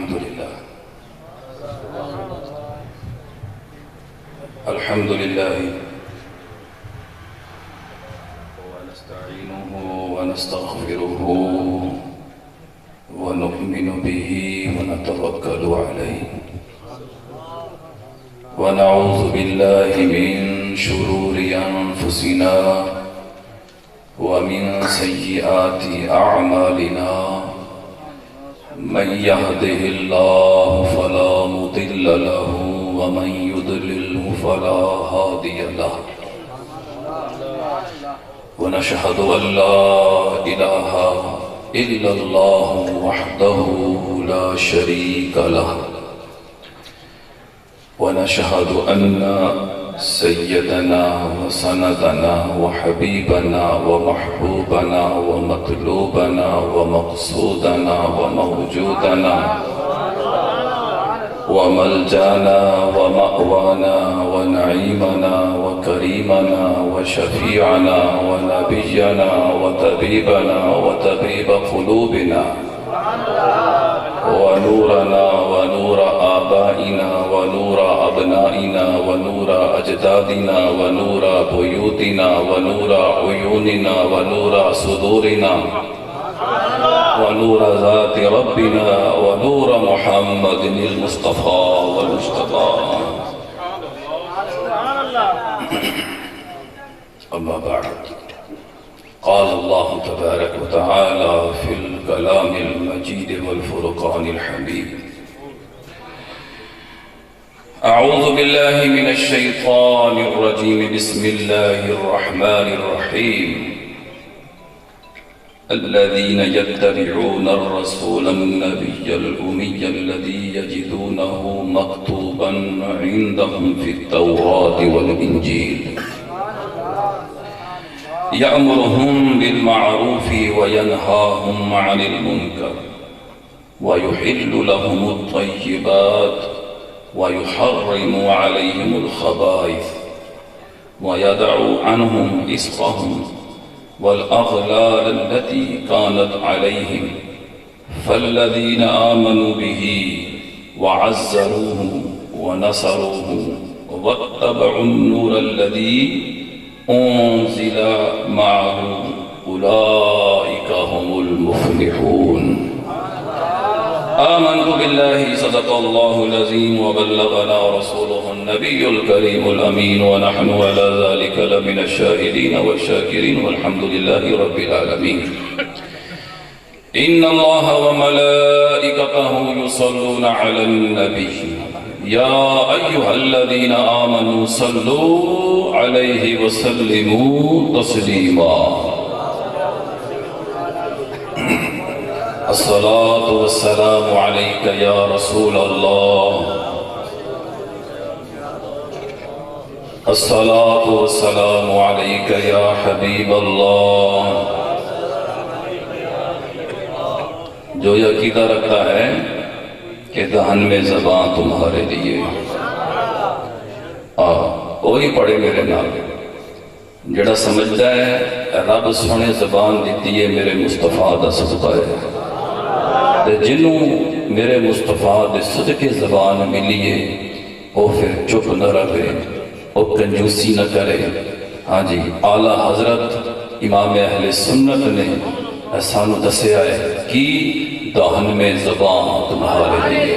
الحمد لله الحمد لله ونستعينه ونستغفره ونؤمن به ونتوكل عليه ونعوذ بالله من شرور أنفسنا ومن سيئات أعمالنا من يهده الله فلا مضل له ومن يضلله فلا هادي له ونشهد أن لا إله إلا الله وحده لا شريك له ونشهد أن سيدنا وسندنا وحبيبنا ومحبوبنا ومطلوبنا ومقصودنا وموجودنا وملجانا ومأوانا ونعيمنا وكريمنا وشفيعنا ونبينا وطبيبنا وطبيب قلوبنا ونورنا ونور آبائنا ونور أبنائنا ونور أجدادنا ونور بيوتنا ونور عيوننا ونور صدورنا ونور ذات ربنا ونور محمد المصطفى والمجتبى أما بعد قال الله تبارك وتعالى في الكلام المجيد والفرقان الحميد أعوذ بالله من الشيطان الرجيم بسم الله الرحمن الرحيم الذين يتبعون الرسول النبي الأمي الذي يجدونه مكتوبا عندهم في التوراة والإنجيل يأمرهم بالمعروف وينهاهم عن المنكر ويحل لهم الطيبات ويحرم عليهم الخبائث ويدع عنهم إصرهم والأغلال التي كانت عليهم فالذين آمنوا به وعزروه ونصروه واتبعوا النور الذي أنزل معه أولئك هم المفلحون آمنت بالله صدق الله العظيم وبلغنا رسوله النبي الكريم الأمين ونحن على ذلك لمن الشاهدين والشاكرين والحمد لله رب العالمين إن الله وملائكته يصلون على النبي يا أيها الذين آمنوا صلوا عليه وسلموا تسليما الصلاة والسلام عليك يا رسول الله الصلاة والسلام عليك يا حبيب الله جو یہ عقیدہ رکھتا ہے کہ دہن میں زبان تمہارے لیے وہی پڑھے میرے نام جڑا سمجھتا ہے رب سونے زبان دیتی ہے میرے مصطفیٰ دا صدقہ ہے جنہوں میرے مصطفیٰ دے صدقے زبان ملیے وہ پھر چپ نہ رہے وہ کنجوسی نہ کرے ہاں جی اعلیٰ حضرت امام اہل سنت نے سانو دسیا ہے کہ دہن میں زبان تمہارے لیے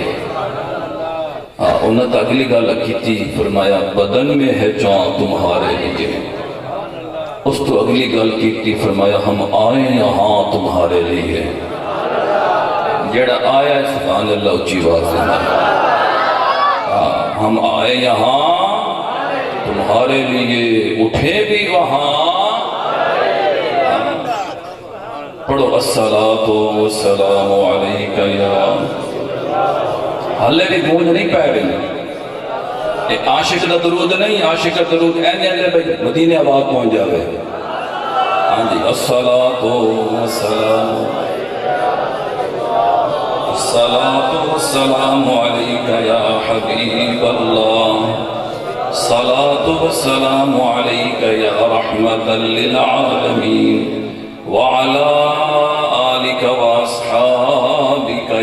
انہوں نے اگلی گل کی فرمایا بدن میں ہے جان تمہارے لیے اس تو اگلی گل کی فرمایا ہم آئے یہاں تمہارے لیے جڑا آیا ہے سبحان اللہ اچھی بات ہے ہم آئے یہاں تمہارے لیے اٹھے بھی وہاں پڑھو الصلاۃ والسلام علیک یا حالے بھی گونج نہیں پہ رہی یہ عاشق دا درود نہیں عاشق دا درود اینے بھائی مدینے آباد پہنچ جاوے ہاں جی الصلاۃ والسلام الصلاۃ والسلام علیک یا حبیب اللہ الصلاۃ والسلام علیک یا رحمۃ للعالمین وعلى آلك وأصحابك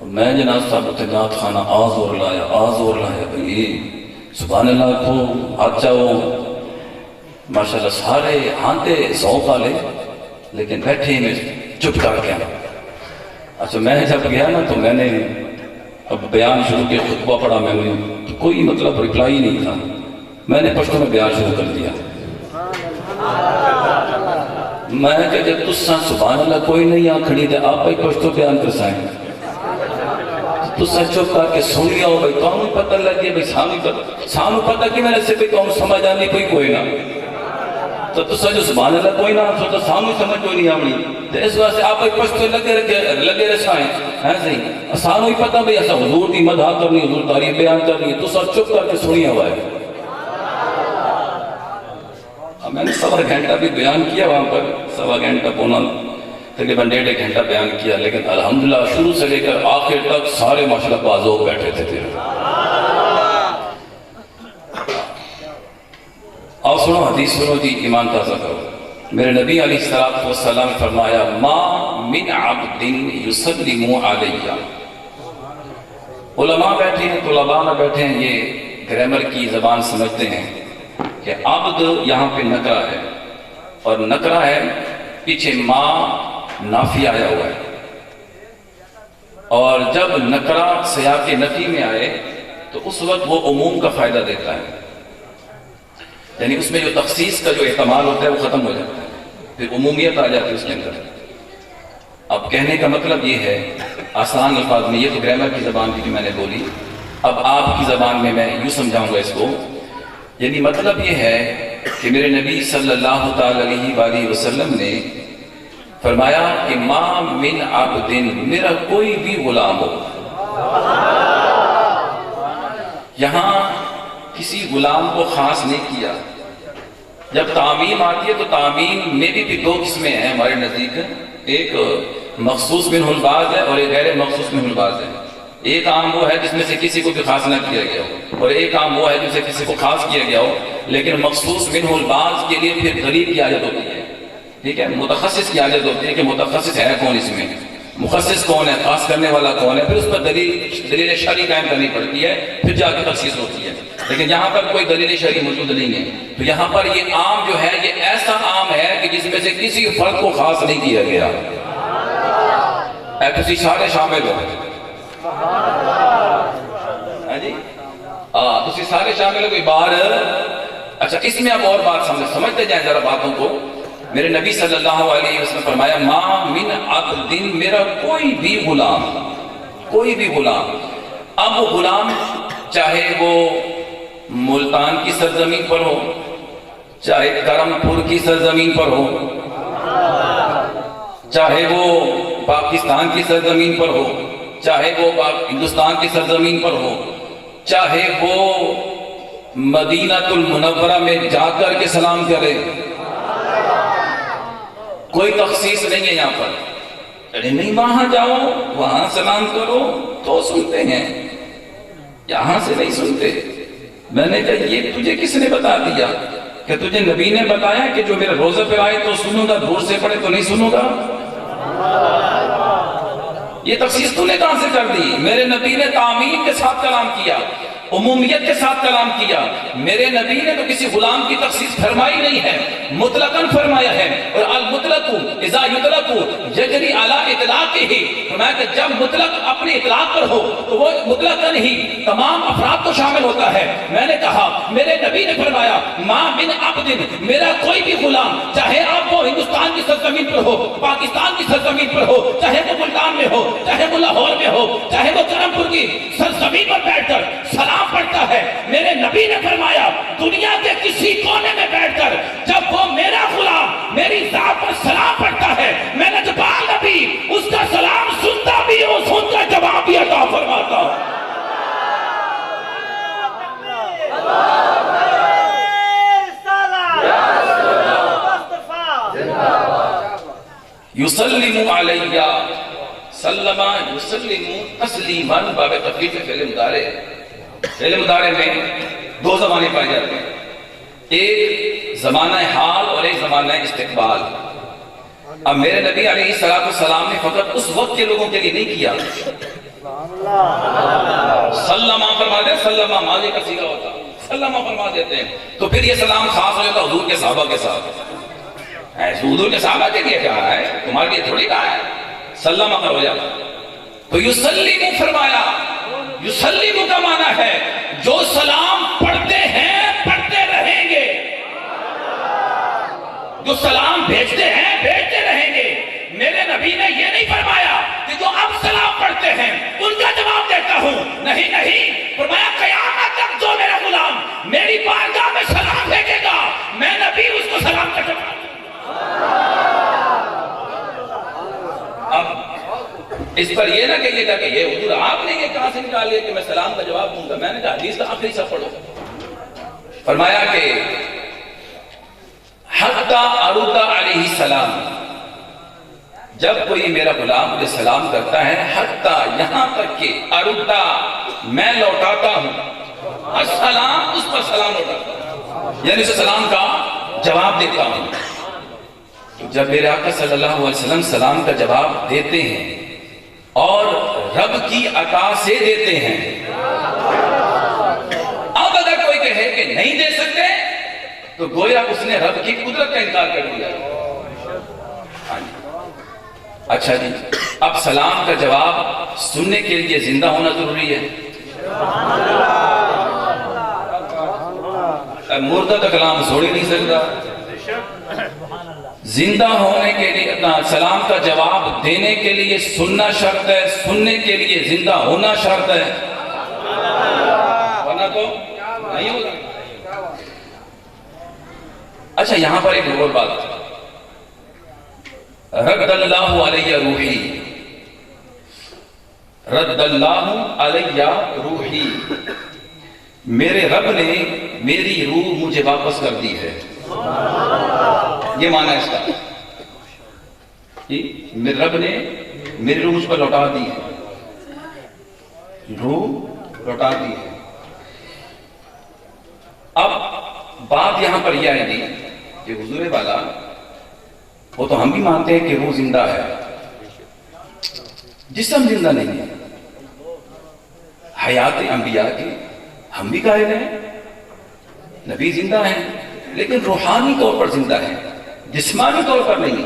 میں جناب صاحب اتنے نات خانہ آزور لایا بھئی سبحان اللہ تو ہاتھ چاہو ماشاءاللہ سارے ہانتے ذوق والے لیکن بیٹھے میں چپ کر گیا. اچھا میں جب گیا نا تو میں نے اب بیان شروع کیا, خطبہ پڑھا میں نے تو کوئی مطلب رپلائی نہیں تھا. میں نے پشتو میں بیان شروع کر دیا. میں کہ جب تسا سبحان اللہ کوئی نہیں آنکھڑی دے آپ ہی پشتو بیان کر سائیں تسا چپ کر کے سن لیا ہو بھائی کون پتہ لگے بھائی سانو پتہ کہ میں نے سے بھی کون سمجھ آنی کوئی نہ تو تسا جو سبحان اللہ کوئی نہ تو سانو سمجھ کوئی نہیں آمنی تو اس واسطے آپ ہی پشتو لگے رسائیں ہیں صحیح سانو ہی پتہ بھائی ایسا حضور کی مدح کرنی حضور تعریف بیان کرنی تسا چپ کر کے سنیا ہوا ہے. میں نے 1.25 گھنٹہ بھی بیان کیا وہاں پر 1.25 گھنٹہ پونا تقریباً 1.5 گھنٹہ بیان کیا لیکن الحمدللہ شروع سے لے کر آخر تک سارے ماشاءاللہ بازو بیٹھے تھے. اور سنو حدیث سنو جی ایمان تازہ کرو. میرے نبی علیہ السلام نے فرمایا ما من عبد یسلم علیہ. علماء بیٹھے ہیں طلباء نہ بیٹھے ہیں یہ گرامر کی زبان سمجھتے ہیں کہ عبد یہاں پہ نکرہ ہے اور نکرہ ہے پیچھے ما نافی آیا ہوا ہے اور جب نکرہ سیاق نفی میں آئے تو اس وقت وہ عموم کا فائدہ دیتا ہے یعنی اس میں جو تخصیص کا جو احتمال ہوتا ہے وہ ختم ہو جاتا ہے پھر عمومیت آ جاتی ہے اس کے اندر. اب کہنے کا مطلب یہ ہے آسان الفاظ میں یہ تو گرامر کی زبان کی میں نے بولی اب آپ کی زبان میں یوں سمجھاؤں گا اس کو یعنی مطلب یہ ہے کہ میرے نبی صلی اللہ تعالی علیہ وآلہ وسلم نے فرمایا کہ ما من عبد میرا کوئی بھی غلام ہو. یہاں کسی غلام کو خاص نہیں کیا. جب تعمیم آتی ہے تو تعمیم میں بھی 2 قسمیں ہیں ہمارے نزدیک. ایک مخصوص منہ البعض ہے اور ایک غیر مخصوص منہ البعض ہے. ایک عام وہ ہے جس میں سے کسی کو بھی خاص نہ کیا گیا ہو اور ایک عام وہ ہے جس سے کسی کو خاص کیا گیا ہو لیکن مخصوص منہ البعض کے لیے پھر دلیل کی حاجت ہوتی ہے. ٹھیک ہے متخصص کی حاجت ہوتی ہے کہ متخصص ہے کون اس میں مخصص کون ہے خاص کرنے والا کون ہے پھر اس پر دلیل شرعی قائم کرنی پڑتی ہے پھر جا کے تخصیص ہوتی ہے. لیکن یہاں پر کوئی دلیل شرعی موجود نہیں ہے تو یہاں پر یہ عام جو ہے یہ ایسا عام ہے کہ جس میں سے کسی فرد کو خاص نہیں کیا گیا. تسی سارے شامل ہو جی تسی سارے شامل ہو کوئی باہر. اچھا اس میں اب اور بات سمجھتے جائیں ذرا باتوں کو. میرے نبی صلی اللہ علیہ وسلم فرمایا ما من عبد میرا کوئی بھی غلام. اب وہ غلام چاہے وہ ملتان کی سرزمین پر ہو چاہے کرم پور کی سرزمین پر ہو چاہے وہ پاکستان کی سرزمین پر ہو چاہے وہ ہندوستان کی سرزمین پر ہو چاہے وہ مدینہ المنورہ میں جا کر کے سلام کرے کوئی تخصیص نہیں ہے یہاں پر. ارے نہیں وہاں جاؤ وہاں سلام کرو تو سنتے ہیں یہاں سے نہیں سنتے. میں نے کہا یہ تجھے کس نے بتا دیا کہ تجھے نبی نے بتایا کہ جو میرے روزے پہ آئے تو سنوں گا دور سے پڑھے تو نہیں سنوں گا. یہ تخصیص تو نے کہاں سے کر دی. میرے نبی نے تعمیم کے ساتھ کلام کیا عمومیت کے ساتھ کلام کیا. میرے نبی نے تو کسی غلام کی تخصیص فرمائی نہیں ہے مطلقاً فرمایا ہے اور المطلق اذا یطلق یجری علی اطلاق ہی. فرمایا کہ جب مطلق اپنے اطلاق پر ہو تو وہ مطلقاً ہی تمام افراد کو شامل ہوتا ہے. میں نے کہا میرے نبی نے فرمایا ما من عبد میرا کوئی بھی غلام چاہے آپ وہ ہندوستان کی سرزمین پر ہو پاکستان کی سرزمین پر ہو چاہے وہ ملتان میں ہو چاہے وہ لاہور میں ہو چاہے وہ کرم پور کی سرزمین پر بیٹھ کر سلام پڑھتا ہے. میرے نبی نے فرمایا دنیا کے کسی کونے میں بیٹھ کر جب وہ میرا غلام میری ذات پر سلام پڑھتا ہے میں نے جب نبی اس کا سلام سنتا بھی ہوں سن کا جواب بھی عطا فرماتا ہوں. یسلم علیہ سلم یسلم تسلیما باب تفریق فعل مضارع. فعل مضارع میں 2 زمانے پائے جاتے ہیں ایک زمانہ حال اور ایک زمانہ استقبال. اب میرے نبی علیہ السلام نے فقط اس وقت کے لوگوں کے لیے نہیں کیا سلمہ فرما دے، سلمہ ماضی کا صیغہ ہوتا، سلمہ فرما دیتے ہیں، تو پھر یہ سلام خاص ہو جاتا حضور کے صحابہ کے ساتھ۔ حضور کے صحابہ کے لیے کہا ہے، تمہارے لیے تھوڑی کہا ہے، سلمہ کر ہو جاتا۔ تو یسلم فرمایا، یسلم کا معنی ہے جو سلام پڑھتے ہیں پڑھتے رہیں گے، جو سلام بھیجتے ہیں بھیجتے رہیں گے۔ میرے نبی نے یہ نہیں فرمایا کہ جو اب سلام پڑھتے ہیں ان کا جواب دیتا ہوں، نہیں نہیں، فرمایا قیامت تک جو میرا غلام میری بارگاہ میں سلام بھیجے گا میں نبی اس کو سلام کا جواب۔ اب اس پر یہ نہ کہیے گا کہ یہ حضور آپ نے یہ کہاں سے نکال لیا کہ میں سلام کا جواب دوں گا، میں نے کہا حدیث کا آخری صف پڑھو۔ فرمایا کہ حتی ارد علیہ السلام، جب کوئی میرا غلام مجھے سلام کرتا ہے، حتی یہاں تک کہ اردا میں لوٹاتا ہوں، السلام اس پر سلام لوٹاتا ہوں، یعنی اسے سلام کا جواب دیتا ہوں۔ جب میرے آقا صلی اللہ علیہ وسلم سلام کا جواب دیتے ہیں اور رب کی عطا سے دیتے ہیں، اب اگر کوئی کہے کہ نہیں دے سکتے تو گویا اس نے رب کی قدرت کا انکار کر دیا۔ اچھا جی، اب سلام کا جواب سننے کے لیے زندہ ہونا ضروری ہے۔ مردہ کا کلام چھوڑ ہی نہیں سکتا۔ زندہ ہونے کے لیے، سلام کا جواب دینے کے لیے سننا شرط ہے، سننے کے لیے زندہ ہونا شرط ہے، ورنہ تو نہیں ہوگا۔ اچھا یہاں پر ایک اور بات، رد اللہ علیہ روحی، رد اللہ علیہ روحی، میرے رب نے میری روح مجھے واپس کر دی ہے، یہ معنی ہے اس کا، میرے رب نے میری روح مجھ پر لوٹا دی ہے، روح لوٹا دی ہے۔ اب بات یہاں پر یہ آئے گی کہ حضور والا وہ تو ہم بھی مانتے ہیں کہ روح زندہ ہے، جسم زندہ نہیں ہے، حیات انبیاء کی ہم بھی قائل ہیں، نبی زندہ ہیں لیکن روحانی طور پر زندہ ہیں، جسمانی طور پر نہیں۔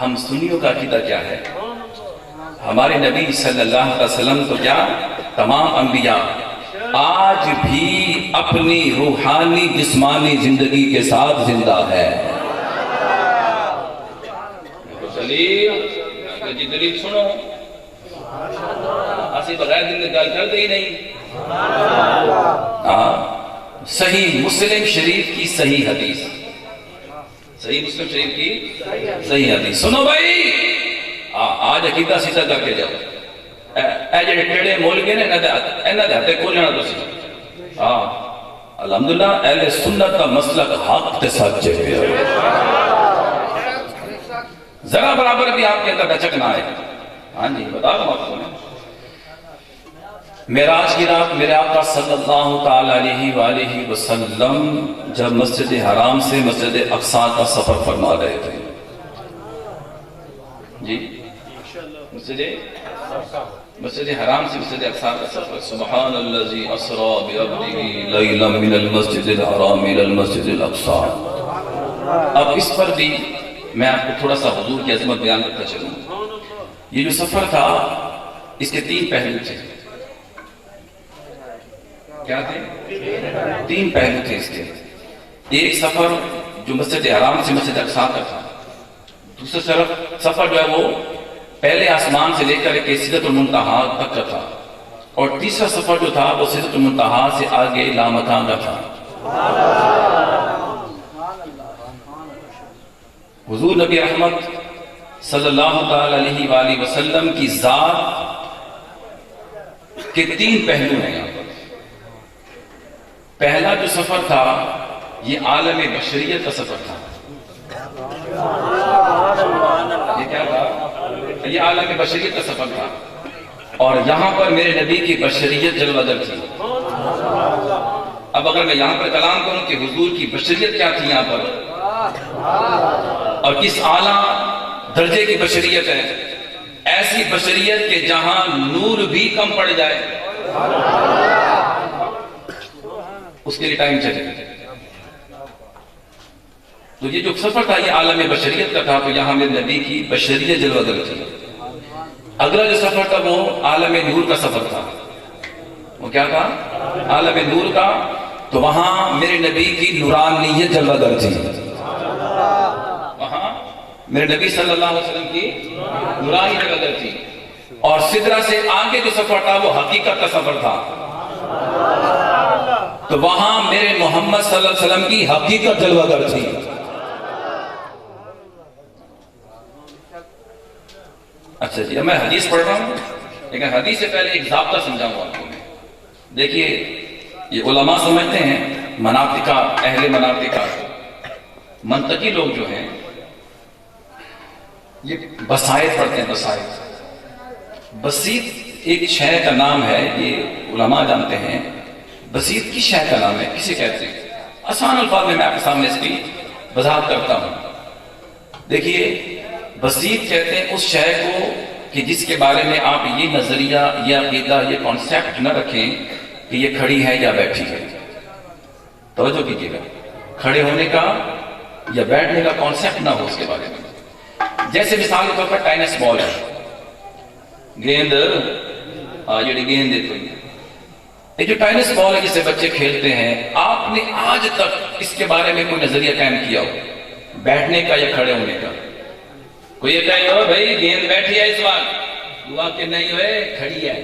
ہم سنیوں کا عقیدہ کیا ہے؟ ہمارے نبی صلی اللہ علیہ وسلم تو کیا تمام انبیاء آج بھی اپنی روحانی جسمانی زندگی کے ساتھ زندہ ہے۔ دلیل سنو، اسی بغیر دل گل کر دے ہی نہیں۔ صحیح مسلم شریف کی صحیح حدیث، صحیح مسلم شریف کی صحیح حدیث سنو بھائی، آج عقیدہ سیدھا کر کے جاؤ۔ اے جڑے ٹیڑے مول گئے نے انہاں دے ہتھے کھولنا تسی۔ الحمدللہ اہل سنت کا مسلک حق تے سچے پہ، ذرا برابر بھی آپ کے اندر دچک نہ آئے۔ ہاں جی بتا دوں آپ کو، معراج کی رات میرے آقا صلی اللہ تعالی علیہ وآلہ وسلم جب مسجد حرام سے مسجد اقصی کا سفر فرما رہے تھے، جی مسجد حرام سے مسجد اقصی کا سفر، سبحان الذی اسری بعبدہ لیلا من المسجد الحرام الى المسجد الاقصی۔ اب اس پر بھی میں آپ کو تھوڑا سا حضور کی عظمت بیان کرتا چلوں۔ یہ جو سفر تھا اس کے تین پہلو تھے، کیا تھے؟ تین پہلو تھے اس کے۔ ایک سفر جو مسجد حرام سے مسجد اقصی کا تھا، دوسرا طرف سفر جو ہے وہ پہلے آسمان سے لے کر کے سدرۃ المنتہا تک کا تھا، اور تیسرا سفر جو تھا وہ سدرۃ المنتہا سے آگے لامکان کا تھا۔ حضور نبی رحمت صلی اللہ تعالی علیہ وآلہ وسلم کی ذات کے تین پہلو ہیں یہاں پر۔ پہلا جو سفر تھا یہ عالم بشریت کا سفر تھا۔ یہ کیا تھا؟ یہ عالم بشریت کا سفر تھا، اور یہاں پر میرے نبی کی بشریت جلوہ در تھی۔ اب اگر میں یہاں پر کلام کروں کہ حضور کی بشریت کیا تھی یہاں پر، اور کس اعلیٰ درجے کی بشریت ہے، ایسی ایسی بشریت کہ جہاں نور بھی کم پڑ جائے اس کے لیے ٹائم چلے. تو یہ جو سفر تھا یہ عالم بشریت کا تھا, تو یہاں میرے نبی کی بشریت جلوہ گر تھی. اگلا جو سفر تھا وہ عالم نور کا سفر تھا. وہ کیا تھا؟ عالم نور کا. تو وہاں میرے نبی کی نورانیت جلوہ گر تھی. وہاں میرے نبی صلی اللہ علیہ وسلم کی نورانی جلوہ گر تھی. اور سدرہ سے آگے جو سفر تھا وہ حقیقت کا سفر تھا. تو وہاں میرے محمد صلی اللہ علیہ وسلم کی حقیقت جلوہ گر تھی. اچھا جی, اب میں حدیث پڑھ رہا ہوں, لیکن حدیث سے پہلے ایک ضابطہ سمجھاؤں آپ کو. دیکھیے یہ علماء سمجھتے ہیں مناطقہ, اہل مناطقہ, منطقی لوگ جو ہیں یہ بسائط پڑھتے ہیں. بسائط, بسیط ایک شے کا نام ہے, یہ علماء جانتے ہیں. بسیط کی شے کا نام ہے, کسے کہتے ہیں؟ آسان الفاظ میں آپ کے سامنے اس کی وضاحت کرتا ہوں. دیکھیے بسیط کہتے ہیں اس شے کو کہ جس کے بارے میں آپ یہ نظریہ, یہ عقیدہ, یہ کانسیپٹ نہ رکھیں کہ یہ کھڑی ہے یا بیٹھی ہے. توجہ کیجیے گا, کھڑے ہونے کا یا بیٹھنے کا کانسیپٹ نہ ہو اس کے بارے میں. جیسے مثال کے طور پر ٹینس بال ہے, گیند جڑی گیند ہے, یہ جو ٹینس بال ہے جسے بچے کھیلتے ہیں, آپ نے آج تک اس کے بارے میں کوئی نظریہ قائم کیا ہو بیٹھنے کا یا کھڑے ہونے کا؟ کوئی یہ کہے ہو بھائی گیند بیٹھی ہے اس وقت, دعا کہ نہیں ہوئے کھڑی ہے,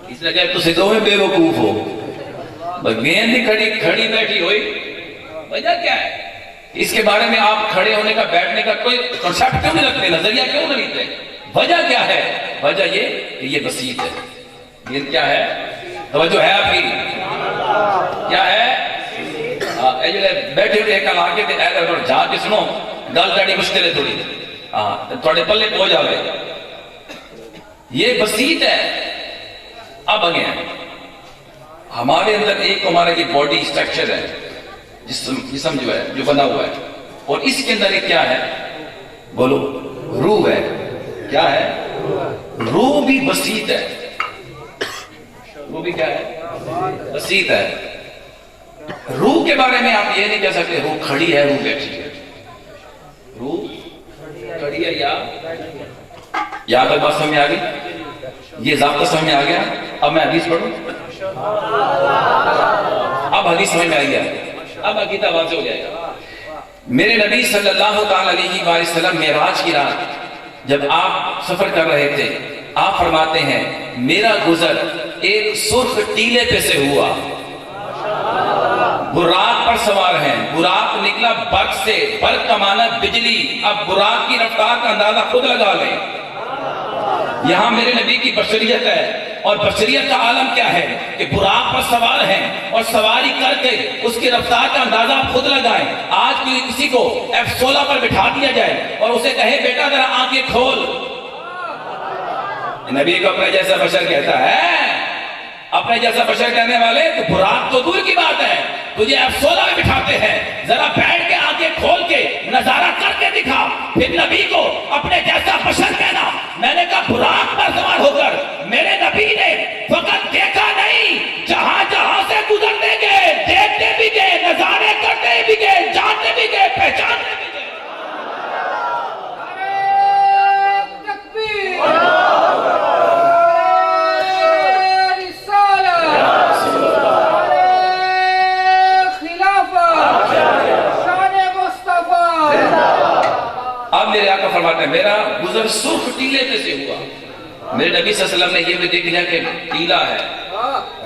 اس لئے کہ تو سدھو میں بے وقوف ہو. گیند ہی کھڑی بیٹھی ہوئی, وجہ کیا ہے؟ اس کے بارے میں آپ کھڑے ہونے کا بیٹھنے کا کوئی کنسیپٹ کیوں نہیں رکھتے, نظریہ کیوں نہیں رکھتے؟ وجہ کیا ہے؟ وجہ یہ کہ یہ بسیط ہے. گیند کیا ہے؟ توجہ ہے آپ کی؟ کیا ہے؟ بیٹھے ہوئے ایک علاقے تے جا کے سنو گل کڑی مشکل ہے تھوڑی, تھوڑے پلے پہنچ جاوے. یہ بسیط ہے. اب آگے ہیں ہمارے اندر ایک ہمارا یہ باڈی سٹرکچر ہے, جسم جو ہے جو بنا ہوا ہے, اور اس کے اندر ایک کیا ہے بولو؟ روح ہے. کیا ہے؟ روح بھی بسیط ہے. روح بھی کیا ہے؟ بسیط ہے. روح کے بارے میں آپ یہ نہیں کہہ سکتے روح کھڑی ہے روح بیٹھی ہے. روح کھڑی ہے یا تک بات سمجھ میں آ گئی؟ یہ ضابطہ سمجھ میں آ گیا؟ اب میں حدیث پڑھوں. اب حدیث سمجھ میں آ گیا, اب عقیدہ واضح ہو جائے گا. میرے نبی صلی اللہ تعالی علیہ وآلہ وسلم معراج کی رات جب آپ سفر کر رہے تھے, آپ فرماتے ہیں میرا گزر ایک سرخ ٹیلے پہ سے ہوا, براق پر سوار ہیں. براق نکلا برق سے, برق کا معنی بجلی. اب براق کی رفتار کا اندازہ خود لگا لیں. یہاں میرے نبی کی بشریت ہے, اور بشریت کا عالم کیا ہے کہ براق پر سوار ہیں, اور سواری کر کے اس کی رفتار کا اندازہ آپ خود لگائیں. آج کسی کو F16 پر بٹھا دیا جائے اور اسے کہے بیٹا ذرا آنکھیں کھول, نبی کو اپنے جیسا بشر کہتا ہے. اپنے جیسا بشر کہنے والے تو براق تو دور کی بات ہے, تجھے F16 میں بٹھاتے ہیں, ذرا بیٹھ کے آنکھیں کھول کے نظارہ کر کے دکھا. پھر نبی کو اپنے جیسا بشر کہنا. میں نے کہا براق پر سوار ہو کر میرے نبی نے فقط دیکھا نہیں, جہاں جہاں سے گزرتے گئے دیکھتے بھی گئے, نظارے کرتے بھی گئے, جانتے بھی گئے, پہچانتے بھی گئے. اب میرے آقا فرماتے ہیں میرا گزر سرخ ٹیلے پہ سے ہوا. میرے نبی صلی اللہ علیہ وسلم نے یہ بھی دیکھ لیا کہ ٹیلا ہے,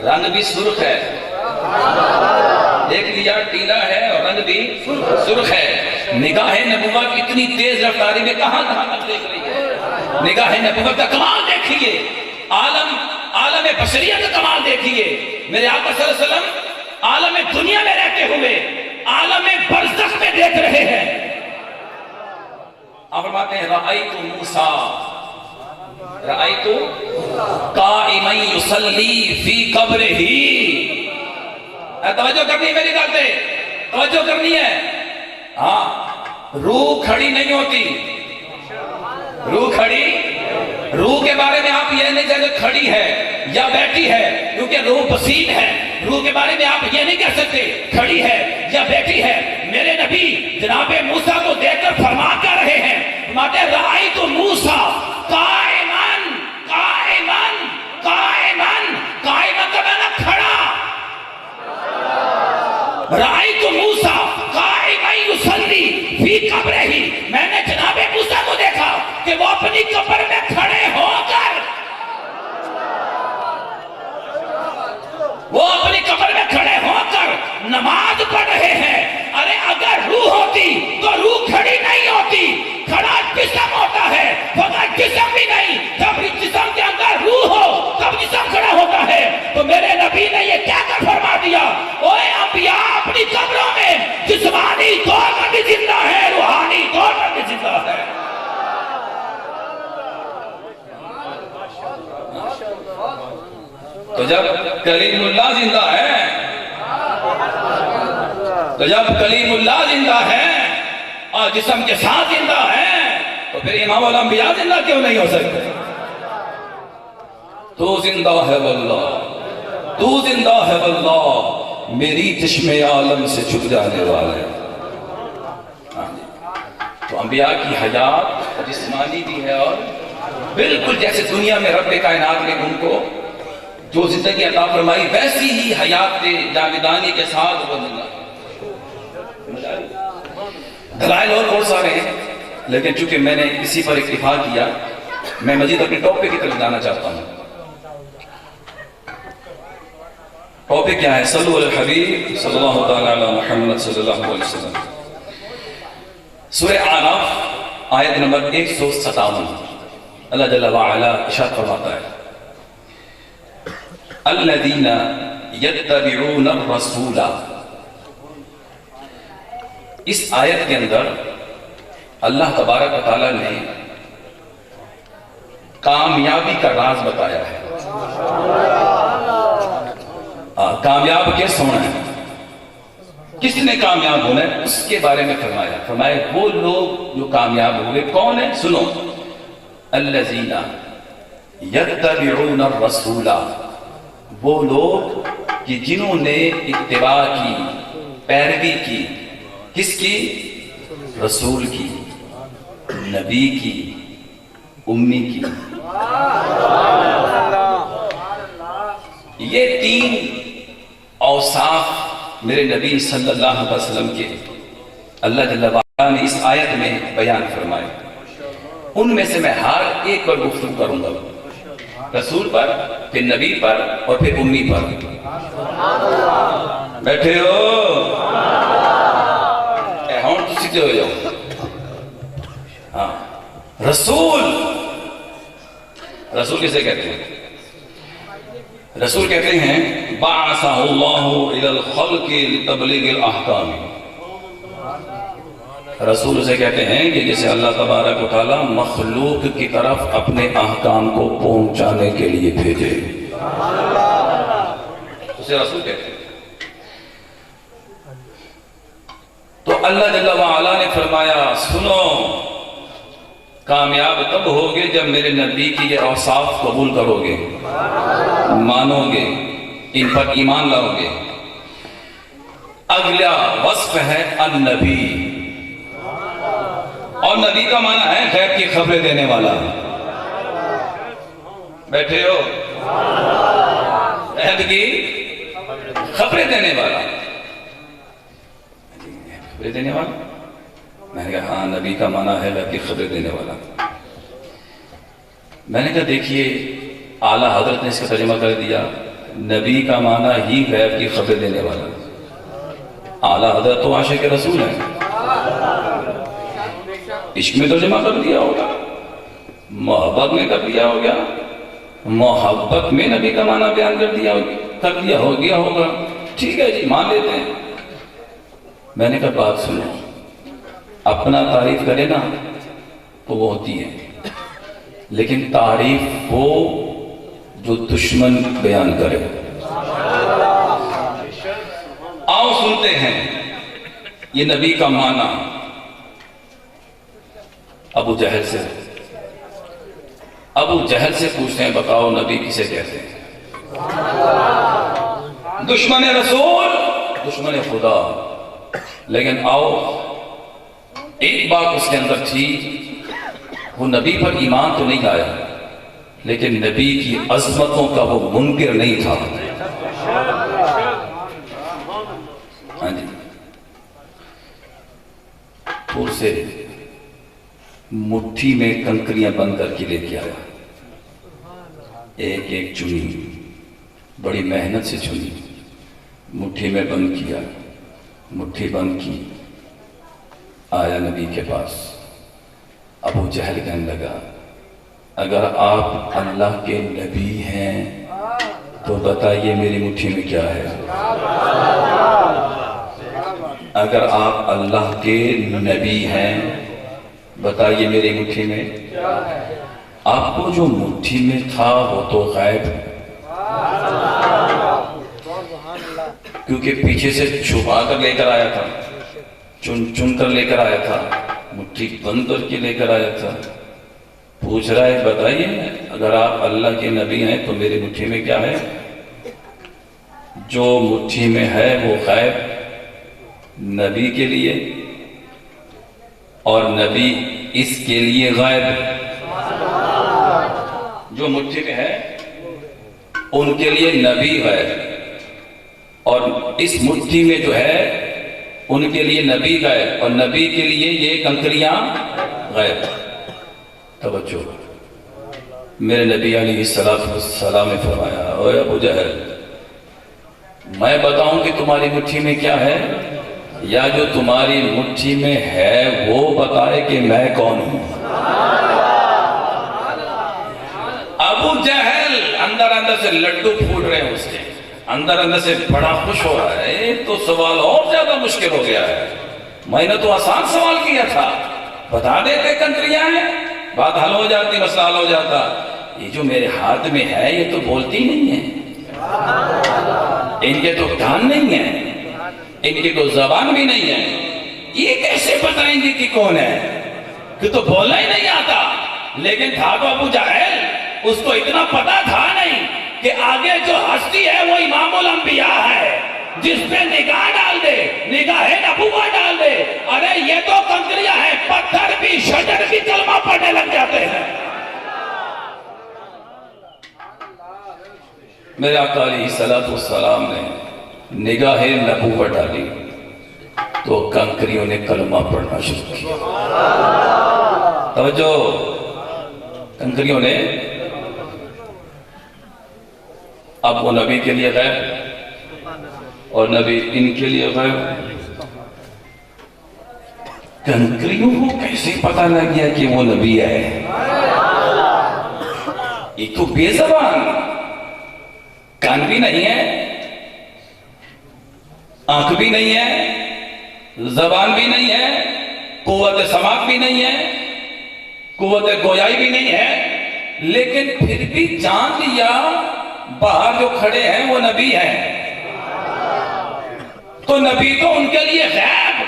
رنگ بھی سرخ ہے. دیکھ لیا ٹیلا ہے اور رنگ بھی سرخ ہے. نگاہ نبوت اتنی تیز رفتاری میں کہاں تک دیکھ رہی ہے. نگاہ نبوت کا کمال دیکھیے, عالم بشریت کا کمال دیکھیے. میرے آقا صلی اللہ علیہ وسلم عالم دنیا میں رہتے ہوئے عالم برزخ میں دیکھ رہے ہیں. آپ فرماتے ہیں رأیت موسیٰ رأیت قائما یصلی فی قبرہ. توجہ کرنی ہے میری بات پہ, توجہ کرنی ہے. ہاں روح کھڑی نہیں ہوتی, روح کھڑی روح کے بارے میں آپ یہ نہیں کہہ سکتے کھڑی ہے یا بیٹھی ہے، کیونکہ روح پسین ہے. روح کے بارے میں آپ یہ نہیں کہہ سکتے کھڑی ہے یا بیٹھی ہے. میرے نبی جناب موسیٰ کو دیکھ کر فرما کر رہے ہیں، فرماتے ہیں رأیت موسیٰ قائماً قائماً قائماً. قائماً کا معنی کھڑا. رأیت موسیٰ قائماً یصلی فی قبرہ. میں نے جناب موسیٰ کو دیکھا کہ وہ اپنی قبر میں کھڑے ہو کر نماز پڑھ رہے ہیں. ارے اگر روح ہوتی تو روح کھڑی نہیں ہوتی. کھڑا جسم ہوتا ہے فقط جسم بھی نہیں. جب جسم کے اندر روح ہو تب جسم کھڑا ہوتا ہے. تو میرے نبی نے یہ کیا کر فرما دیا، اوے انبیاء اپنی قبروں میں جسمانی طور پر بھی زندہ ہے، روحانی طور پر بھی زندہ ہے. تو جب کلیم اللہ زندہ ہے، تو جب کلیم اللہ زندہ ہے اور جسم کے ساتھ زندہ ہے، تو پھر امام الانبیاء زندہ کیوں نہیں ہو سکتے؟ تو زندہ ہے واللہ، تو زندہ ہے واللہ، میری چشم عالم سے چھپ جانے والے. تو انبیاء کی حیات جسمانی بھی ہے، اور بالکل جیسے دنیا میں رب کائنات نے ان کو جو زندگی عطا فرمائی ویسی ہی حیات جاویدانی کے ساتھ وہ زندہ. دلائل اور بہت سارے ہیں، لیکن چونکہ میں نے اسی پر اکتفا کیا، میں مزید اپنے ٹاپک کی طرف جانا چاہتا ہوں. ٹاپک کیا ہے؟ صلو علی الحبیب صلی اللہ تعالی علی محمد صلی اللہ علیہ وسلم. سورہ اعراف آیت نمبر 157 اللہ جل وعلا ارشاد فرماتا ہے، الذین یتبعون الرسول. اس آیت کے اندر اللہ تبارک و تعالیٰ نے کامیابی کا راز بتایا ہے. کامیاب کیس ہونا ہے، کس نے کامیاب ہونا ہے، اس کے بارے میں فرمایا وہ لوگ جو کامیاب ہوئے کون ہیں. سنو، الذین یتبعون الرسول، وہ لوگ کہ جنہوں نے اتباع کی، پیروی کی. کس کی؟ رسول کی، نبی کی، امی کی. یہ تین اوصاف میرے نبی صلی اللہ علیہ وسلم کے اللہ جل وعلا نے اس آیت میں بیان فرمائے. ان میں سے میں ہر ایک پر گفتگو کروں گا، رسول پر، پھر نبی پر، اور پھر امی پر. بیٹھے ہو؟ ہون تو سیدھے ہو جاؤ. ہاں، رسول کسے کہتے ہیں؟ رسول کہتے ہیں بعثہ اللہ الی الخلق لتبلیغ الاحکام. رسول اسے کہتے ہیں کہ جسے اللہ تبارک و تعالی مخلوق کی طرف اپنے احکام کو پہنچانے کے لیے بھیجے، اسے رسول کہتے ہیں. تو اللہ جل وعلا نے فرمایا سنو، کامیاب تب ہوگے جب میرے نبی کی یہ اوصاف قبول کرو گے، مانو گے، ان پر ایمان لاؤ گے. اگلا وصف ہے النبی، اور نبی کا معنی ہے غیب کی خبریں دینے والا. بیٹھے ہو؟ غیب کی خبریں دینے والا. خبریں دینے والا، میں نے کہا ہاں نبی کا معنی ہے غیب کی خبریں دینے والا. میں نے کہا دیکھیے اعلیٰ حضرت نے اس کا ترجمہ کر دیا، نبی کا معنی ہی غیب کی خبریں دینے والا. اعلیٰ حضرت تو عاشق رسول ہیں، عشق میں ترجمہ کر دیا ہوگا، محبت میں کر دیا ہوگا، محبت میں نبی کا معنی بیان کر دیا ہوگا. ٹھیک ہے جی، مان لیتے ہیں. میں نے کہا بات سنو، اپنا تعریف کرے نا تو وہ ہوتی ہے، لیکن تعریف وہ جو دشمن بیان کرے. آؤ سنتے ہیں یہ نبی کا معنی ابو جہل سے. ابو جہل سے پوچھتے ہیں بتاؤ نبی کسے کہتے ہیں؟ دشمن رسول، دشمن خدا. لیکن آؤ ایک بات اس کے اندر تھی، وہ نبی پر ایمان تو نہیں لایا لیکن نبی کی عظمتوں کا وہ منکر نہیں تھا. ہاں جی، پور سے مٹھی میں کنکریاں بند کر کے لے کے آیا، ایک ایک چنی، بڑی محنت سے چنی، مٹھی میں بند کیا، مٹھی بند کی، آیا نبی کے پاس. ابو جہل کہنے لگا اگر آپ اللہ کے نبی ہیں تو بتائیے میری مٹھی میں کیا ہے؟ اگر آپ اللہ کے نبی ہیں بتائیے میری مٹھی میں. آپ کو جو مٹھی میں تھا وہ تو غائب، کیونکہ پیچھے سے چھپا کر لے کر آیا تھا، چن چن کر لے کر آیا تھا، مٹھی بند کر کے لے کر آیا تھا. پوچھ رہا ہے بتائیے اگر آپ اللہ کے نبی ہیں تو میری مٹھی میں کیا ہے؟ جو مٹھی میں ہے وہ غائب نبی کے لیے، اور نبی اس کے لیے غائب. جو مٹھی میں ہے ان کے لیے نبی غائب، اور اس مٹھی میں جو ہے ان کے لیے نبی غائب، اور نبی کے لیے یہ کنکریاں غائب. توجہ، میرے نبی علیہ السلام نے فرمایا اوے ابو جہل، میں بتاؤں کہ تمہاری مٹھی میں کیا ہے یا جو تمہاری مٹھی میں ہے وہ بتائے کہ میں کون ہوں؟ ابو جہل اندر سے لڈو پھوٹ رہے ہیں، اس کے اندر سے بڑا خوش ہو رہا ہے. تو سوال اور زیادہ مشکل ہو گیا ہے، میں نے تو آسان سوال کیا تھا، بتا دیتے کنکریاں ہیں بات حل ہو جاتی، مسئلہ حل ہو جاتا. یہ جو میرے ہاتھ میں ہے یہ تو بولتی نہیں ہے، ان کے تو کان نہیں ہیں، ان کی تو زبان بھی نہیں ہے، یہ کیسے بتائیں گے کہ کون ہے؟ کہ تو بولنا ہی نہیں آتا. لیکن تھا تو ابو جہل، اس کو اتنا پتا تھا نہیں کہ آگے جو ہستی ہے وہ امام الانبیاء ہے، جس پہ نگاہ ڈال دے نگاہ نبوت ڈال دے، ارے یہ تو کنکریاں ہیں، پتھر بھی شجر بھی کلمہ پڑھنے لگ جاتے ہیں. میرے آقا علیہ السلام نے نگاہ نبوت ڈالی تو کنکریوں نے کلمہ پڑھنا شروع کیا. توجہ، کنکریوں نے، اب وہ نبی کے لیے غائب اور نبی ان کے لیے غائب. کنکریوں کو کیسے پتہ لگ گیا کہ وہ نبی ہے؟ ایک تو بے زبان، کان بھی نہیں ہے، آنکھ بھی نہیں ہے، زبان بھی نہیں ہے، قوت سماعت بھی نہیں ہے، قوت گویائی بھی نہیں ہے، لیکن پھر بھی جان لیا باہر جو کھڑے ہیں وہ نبی ہیں. تو نبی تو ان کے لیے غیب،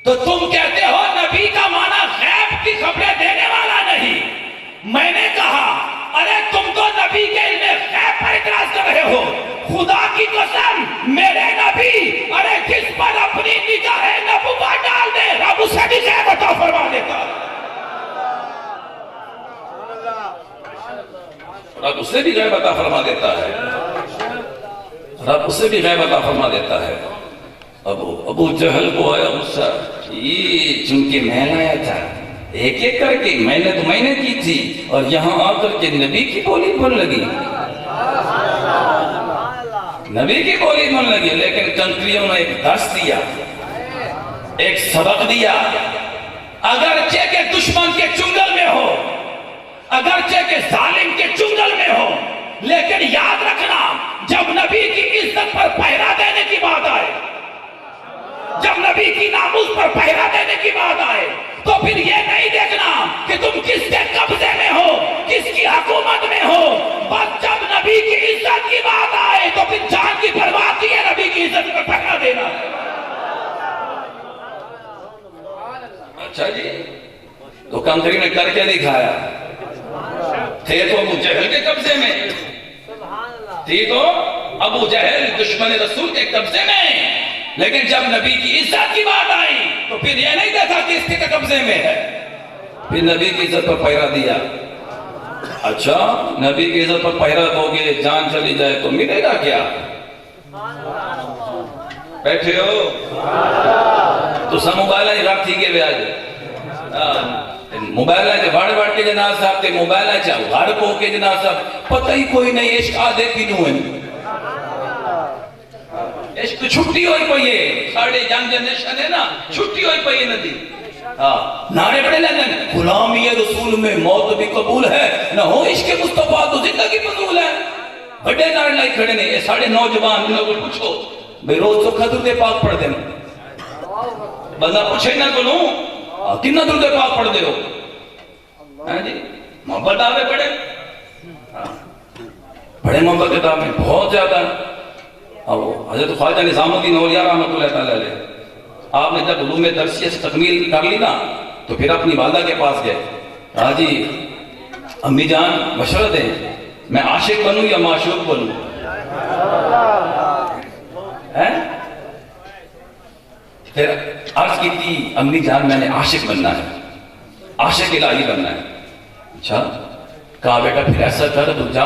تو تم کہتے ہو نبی کا معنی غیب کی خبریں دینے والا نہیں. میں نے کہا ارے تم تو نبی کے علم غیب پر اعتراض کر رہے ہو. خدا کی قسم میرے نبی ارے جس پر اپنی نگاہ نبوت ڈال دے رب اسے بھی غیب عطا فرما دیتا، رب اسے بھی غیب عطا فرما دیتا ہے، رب اسے بھی غیب عطا فرما دیتا ہے. ابو جہل کو آیا غصہ، یہ چونکہ میں لایا تھا ایک ایک کر کے، محنت میں نے کی تھی اور یہاں آ کر کے نبی کی بولی بن لگی، نبی کی بولی بن لگی. لیکن کنکریوں نے ایک درس دیا، ایک سبق دیا. اگرچہ کہ دشمن کے چنگل میں ہو، اگرچہ کہ ظالم کے چنگل میں ہو، لیکن یاد رکھنا جب نبی کی عزت پر پہرا دینے کی بات آئے، جب نبی کی ناموس پر پہرا دینے کی بات آئے تو پھر یہ نہیں دیکھنا کہ تم کس کے قبضے میں ہو، کس کی حکومت میں ہو، بس جب نبی کی عزت کی بات آئے تو پھر جان کی پرواہ کیے نبی کی عزت پر پہرا دینا. اچھا جی، تو کنکری نے کر کے دکھایا. تھے تو ابو جہل کے قبضے میں، تھی تو ابو جہل دشمن رسول کے قبضے میں، لیکن جب نبی کی عزت کی بات آئی تو پھر یہ نہیں دیکھا کہ اس کے قبضے میں ہے، پھر نبی کی عزت پر پہرا دیا۔ اچھا نبی کی عزت پر پہرا دو گے، جان چلی جائے تو ملے گا کیا؟ بیٹھے ہو تو سب موبائل ہی رکھ تھی کے بیاج موبائل ہے واڑ واڑ کے جناب صاحب تے موبائل ہے چاہو ہر کو کے جناب صاحب پتہ ہی کوئی نہیں عشق آدھے کینوں ہے، عشق چھٹی ہوئی پئی ہے، ساڑھے جنگ جنریشن ہے نا، چھٹی ہوئی پئی ہے ندی۔ نعرے بڑے لیندن غلامی رسول میں موت بھی قبول ہے، نہ ہو عشق مصطفیٰ تو زندگی فضول ہے، بڑے نعرے لائی کھڑے نے۔ یہ ساڑھے نوجوان انہوں کو پوچھو بھئی روز تو درود پاک پڑھ دیں، بندہ پوچھے نہ کنوں کتنا درود پاک پڑھ دے ہو؟ جی محبت آوے پڑھے بڑے محبت کتاب میں بہت زیادہ۔ حضرت خواجہ نظام الدین اولیاء رحمۃ اللہ تعالیٰ علیہ، آپ نے جب علوم درسیہ سے تکمیل کر لی نا تو پھر اپنی والدہ کے پاس گئے، کہا جی امی جان مشورہ دیں، میں عاشق بنوں یا معشوق بنوں؟ پھر عرض کی تھی امی جان میں نے عاشق بننا ہے، عاشق الہی بننا ہے۔ اچھا کہا بیٹا پھر ایسا کر تو جا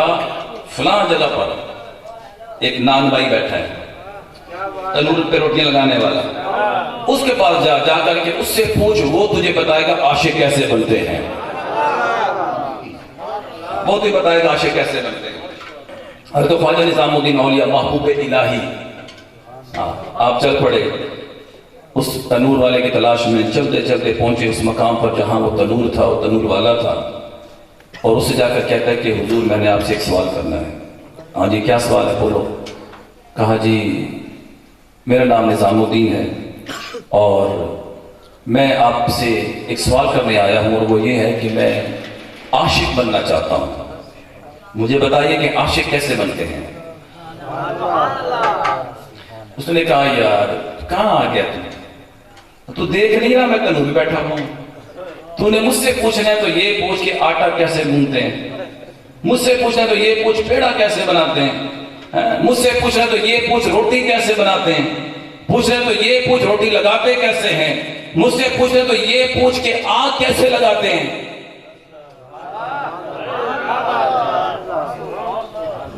فلاں جگہ پر ایک نان بھائی بیٹھا ہے تنور پہ روٹیاں لگانے والا، اس کے پاس جا کر کے اس سے پوچھ، وہ تجھے بتائے گا عاشق کیسے بنتے ہیں، وہ تجھے بتائے گا عاشق کیسے بنتے ہیں۔ حضرت خواجہ نظام الدین اولیاء محبوب الہی آپ چل پڑے اس تنور والے کی تلاش میں، چلتے چلتے پہنچے اس مقام پر جہاں وہ تنور تھا، وہ تنور والا تھا، اور اس سے جا کر کہتا ہے کہ حضور میں نے آپ سے ایک سوال کرنا ہے۔ ہاں جی کیا سوال ہے بولو؟ کہا جی میرا نام نظام الدین ہے اور میں آپ سے ایک سوال کرنے آیا ہوں، اور وہ یہ ہے کہ میں عاشق بننا چاہتا ہوں، مجھے بتائیے کہ عاشق کیسے بنتے ہیں۔ اس نے کہا یار کہاں آ گیا تو دیکھ نہیں رہا میں تنور میں بیٹھا ہوں، تو نے مجھ سے پوچھنا ہے تو یہ پوچھ کہ آٹا کیسے گوندھتے ہیں، مجھ سے پوچھنا ہے تو یہ پوچھ پیڑا کیسے بناتے ہیں، مجھ سے پوچھنا ہے تو یہ پوچھ روٹی کیسے بناتے ہیں، پوچھنا ہے تو یہ پوچھ روٹی لگاتے کیسے ہیں، مجھ سے پوچھنا ہے تو یہ پوچھ کہ آگ کیسے لگاتے ہیں۔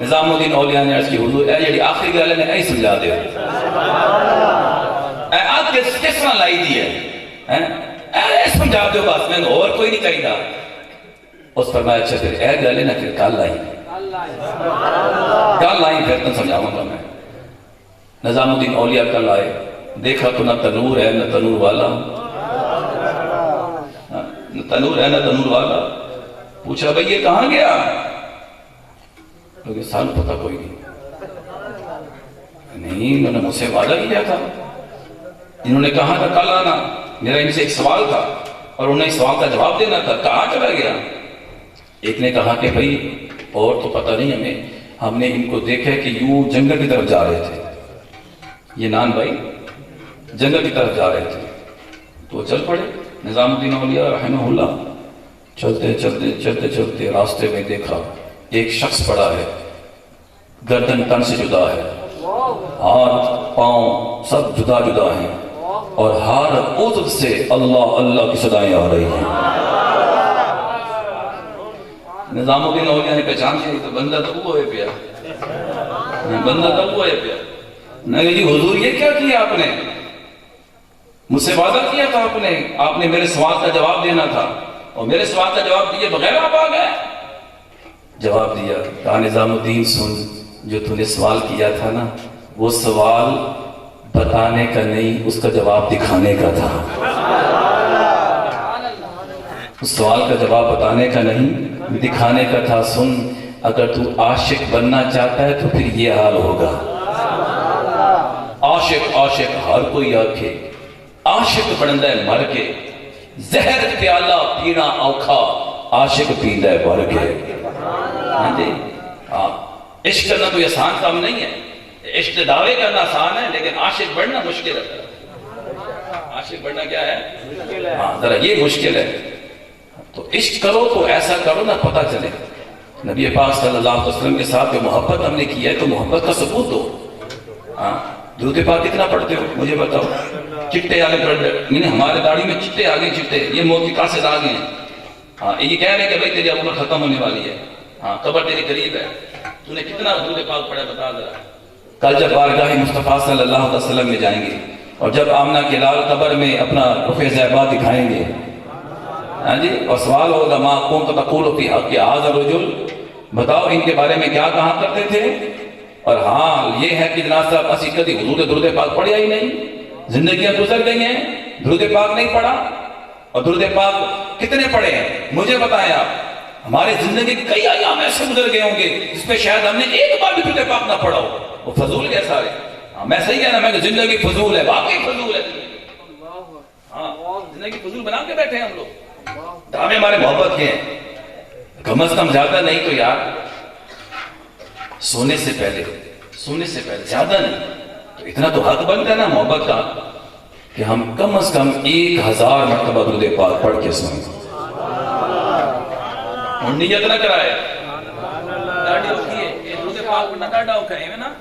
نظام الدین اولیاء نے عرض کی حضور اے جڑی آخری گل نے اے سمجھا دے اے آگ کس طرح لائی دی ہے، اے سمجھا دے بس میں اور کوئی نہیں کہی دا۔ اس فرمایا اچھا پھر اے گل ہے نا پھر کل لائی پھر تم سمجھاؤں گا میں۔ نظام الدین اولیاء کل آئے، دیکھا تو نہ تنور ہے نہ تنور والا، نہ تنور ہے نہ تنور والا، پوچھا بھئی یہ کہاں گیا؟ کیونکہ سال پتہ کوئی نہیں، انہوں نے مجھ سے وعدہ کیا تھا، انہوں نے کہا تھا کل آنا، میرا ان سے ایک سوال تھا اور انہیں اس سوال کا جواب دینا تھا، کہاں چلا گیا؟ ایک نے کہا کہ بھئی اور تو پتہ نہیں ہمیں، ہم نے ان کو دیکھا کہ یوں جنگل کی طرف جا رہے تھے، یہ نان بھائی جنگل کی طرف جا رہے تھے، تو چل پڑے۔ نظام الدین اولیاء رحمہ اللہ چلتے چلتے چلتے چلتے راستے میں دیکھا ایک شخص پڑا ہے، گردن تن سے جدا ہے، ہاتھ پاؤں سب جدا جدا ہیں، اور ہر عضو سے اللہ اللہ کی صدائیں آ رہی ہیں۔ نظام الدین اولیاء نے پہچان کی تو بندہ تو وہ ہے پیا، بندہ تو وہ ہے پیا۔ میں کہا جی حضور یہ کیا کیا آپ نے؟ مجھ سے وعدہ کیا تھا آپ نے میرے سوال کا جواب دینا تھا، اور میرے سوال کا جواب دیے بغیر آپ آ گئے۔ جواب دیا، کہا نظام الدین سن، جو تو نے سوال کیا تھا نا وہ سوال بتانے کا نہیں، اس کا جواب دکھانے کا تھا۔ اس سوال کا جواب بتانے کا نہیں دکھانے کا تھا۔ سن، اگر تو عاشق بننا چاہتا ہے تو پھر یہ حال ہوگا۔ عاشق عاشق ہر کوئی آکھے، عاشق بندا ہے مر کے، زہر پیالہ پینا اوکھا، عاشق پیندا ہے بھر کے۔ عشق کرنا کوئی آسان کام نہیں ہے، عشق دعوے کرنا آسان ہے، لیکن عاشق بڑھنا مشکل ہے۔ عاشق بڑھنا کیا ہے؟ ہاں ذرا یہ مشکل ہے۔ تو عشق کرو تو ایسا کرو نا پتہ چلے، نبی پاک صلی اللہ علیہ وسلم کے ساتھ جو محبت ہم نے کی ہے تو محبت کا ثبوت دو. ہاں درود پاک کتنا پڑھتے ہو مجھے بتاؤ. چٹے آگے یعنی ہمارے داڑھی میں چٹے آگے چٹے, یہ موت کی کاسے داغ ہیں. ہاں یہ کہہ رہے ہیں کہ بھائی تیری عمر ختم ہونے والی ہے, ہاں قبر تیری قریب ہے, تو نے کتنا درود پاک پڑھا بتا ذرا. کل جب بارگاہ مصطفیٰ صلی اللہ علیہ وسلم میں جائیں گے اور جب آمنہ کے لال قبر میں اپنا رخ زیبا دکھائیں گے, ہاں جی, اور سوال ہوگا ما کنت تقول فی حق ھذا الرجل, بتاؤ ان کے بارے میں کیا کہا کرتے تھے. اور حال یہ ہے کہ جناب صاحب اسی کدی حضور درود پاک پڑھیا ہی نہیں, زندگیاں گزر گئی ہیں درود پاک نہیں پڑھا. اور درود پاک کتنے پڑھے ہیں مجھے بتائیں آپ. ہماری زندگی کئی ایام ایسے گزر گئے ہوں گے جس پہ شاید ہم نے ایک بار بھی درود پاک نہ پڑھا ہو. وہ فضول ہے سارے. ہاں میں صحیح کہنا, میں کہ زندگی فضول ہے, واقعی فضول ہے. ہاں زندگی فضول بنا کے بیٹھے ہیں ہم لوگ. دعوے ہمارے محبت کے ہیں, کم از کم زیادہ نہیں تو یار سونے سے پہلے زیادہ نہیں تو اتنا تو حق بنتا ہے نا محبت کا کہ ہم کم از کم 1000 مرتبہ درود پاک پڑھ کے سوئیں. اور نیت نہ کرائے ڈاڑی اوکھی ہے یہ درود پاک پڑھنا ڈاڑا اوکھا ہے نا.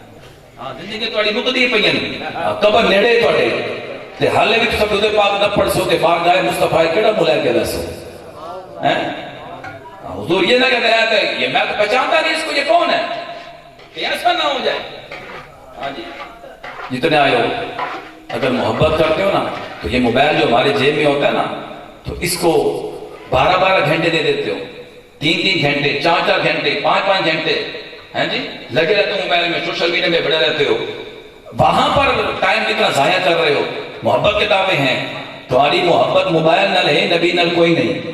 ہاں زندگی تھوڑی مقدی پئیاں قبر نیڑے تھوڑے تے حالے بھی تو درود پاک نہ پڑھ سو تے بارگاہ مصطفیٰ کیڑا ملائے کے رسو ہیں. حضور یہ نہ کہتے ہیں کہ یہ میں تو پہچانتا نہیں اس کو, یہ کون ہے, کہ ایسا نہ ہو جائے. ہاں جی جتنے آئے ہو اگر محبت کرتے ہو نا تو یہ موبائل جو ہمارے جیب میں ہوتا ہے نا تو اس کو 12 گھنٹے دے دیتے ہو, 3 گھنٹے 4 گھنٹے 5 گھنٹے ہیں جی لگے رہتے ہو موبائل میں, سوشل میڈیا میں بڑے رہتے ہو. وہاں پر ٹائم کتنا ضائع کر رہے ہو. محبت کے دعوے ہیں, تمہاری محبت موبائل نال ہے, نبی نال کوئی نہیں.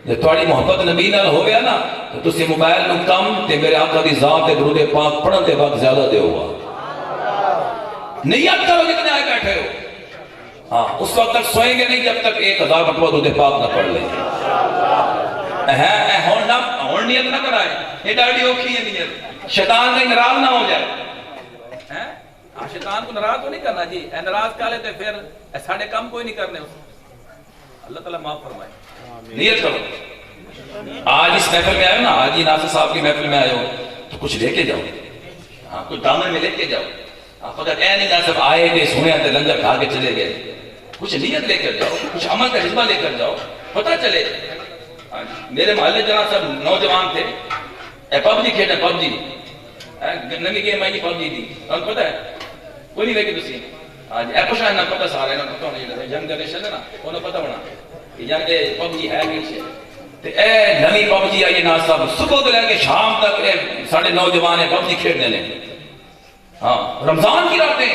جب تمہاری محبت نبی نال ہو گیا نا تو تسی موبائل نو کم تے میرے آقا دی ذات تے درود پاک پڑھن دے وقت زیادہ دے ہوا. نیت کرو جتنے آئے بیٹھے ہو. ہاں اس وقت تک سوئیں گے نہیں جب تک 1000 مرتبہ درود پاک نہ پڑھ لیں. ہون نیت نہ کرائے, یہ ڈاڑی اوکھی ہے نیت. شیطان کہیں ناراض نہ ہو جائے. شیطان کو ناراض تو نہیں کرنا جی, ناراض کر لیتے پھر ساڑھے کام کوئی نہیں کرنے. اللہ تعالیٰ معاف فرمائے. نیت کرو. آج اس محفل میں آئے ہو نا, آج ہی ناصر صاحب کی محفل میں آئے ہو تو کچھ لے کے جاؤ. ہاں کچھ دامن میں لے کے جاؤ. فقط اے نہیں ناصر آئے گئے سنے آتے لنگر کھا کے چلے گئے. کچھ نیت لے کر جاؤ, کچھ عمل کا جذبہ لے کر جاؤ, پتہ چلے. میرے محلے جناب سب نوجوان تھے, پب جی کھیلتے, پب جی نمی گیم آئی پب جی تھی, پتہ ہے کوئی نہیں لے کے تسی. آج اے کچھ نہ پتہ سارے نہ پتہ نہیں, ینگ جنریشن ہے نا انہوں پتہ ہونا یعنی کہ پب جی ہے نہیں. اے نمی پب جی آئی ناصر صاحب صبح سے لے کے شام تک سارے نوجوان ہیں پب جی کھیلتے ہیں. ہاں رمضان کی راتیں,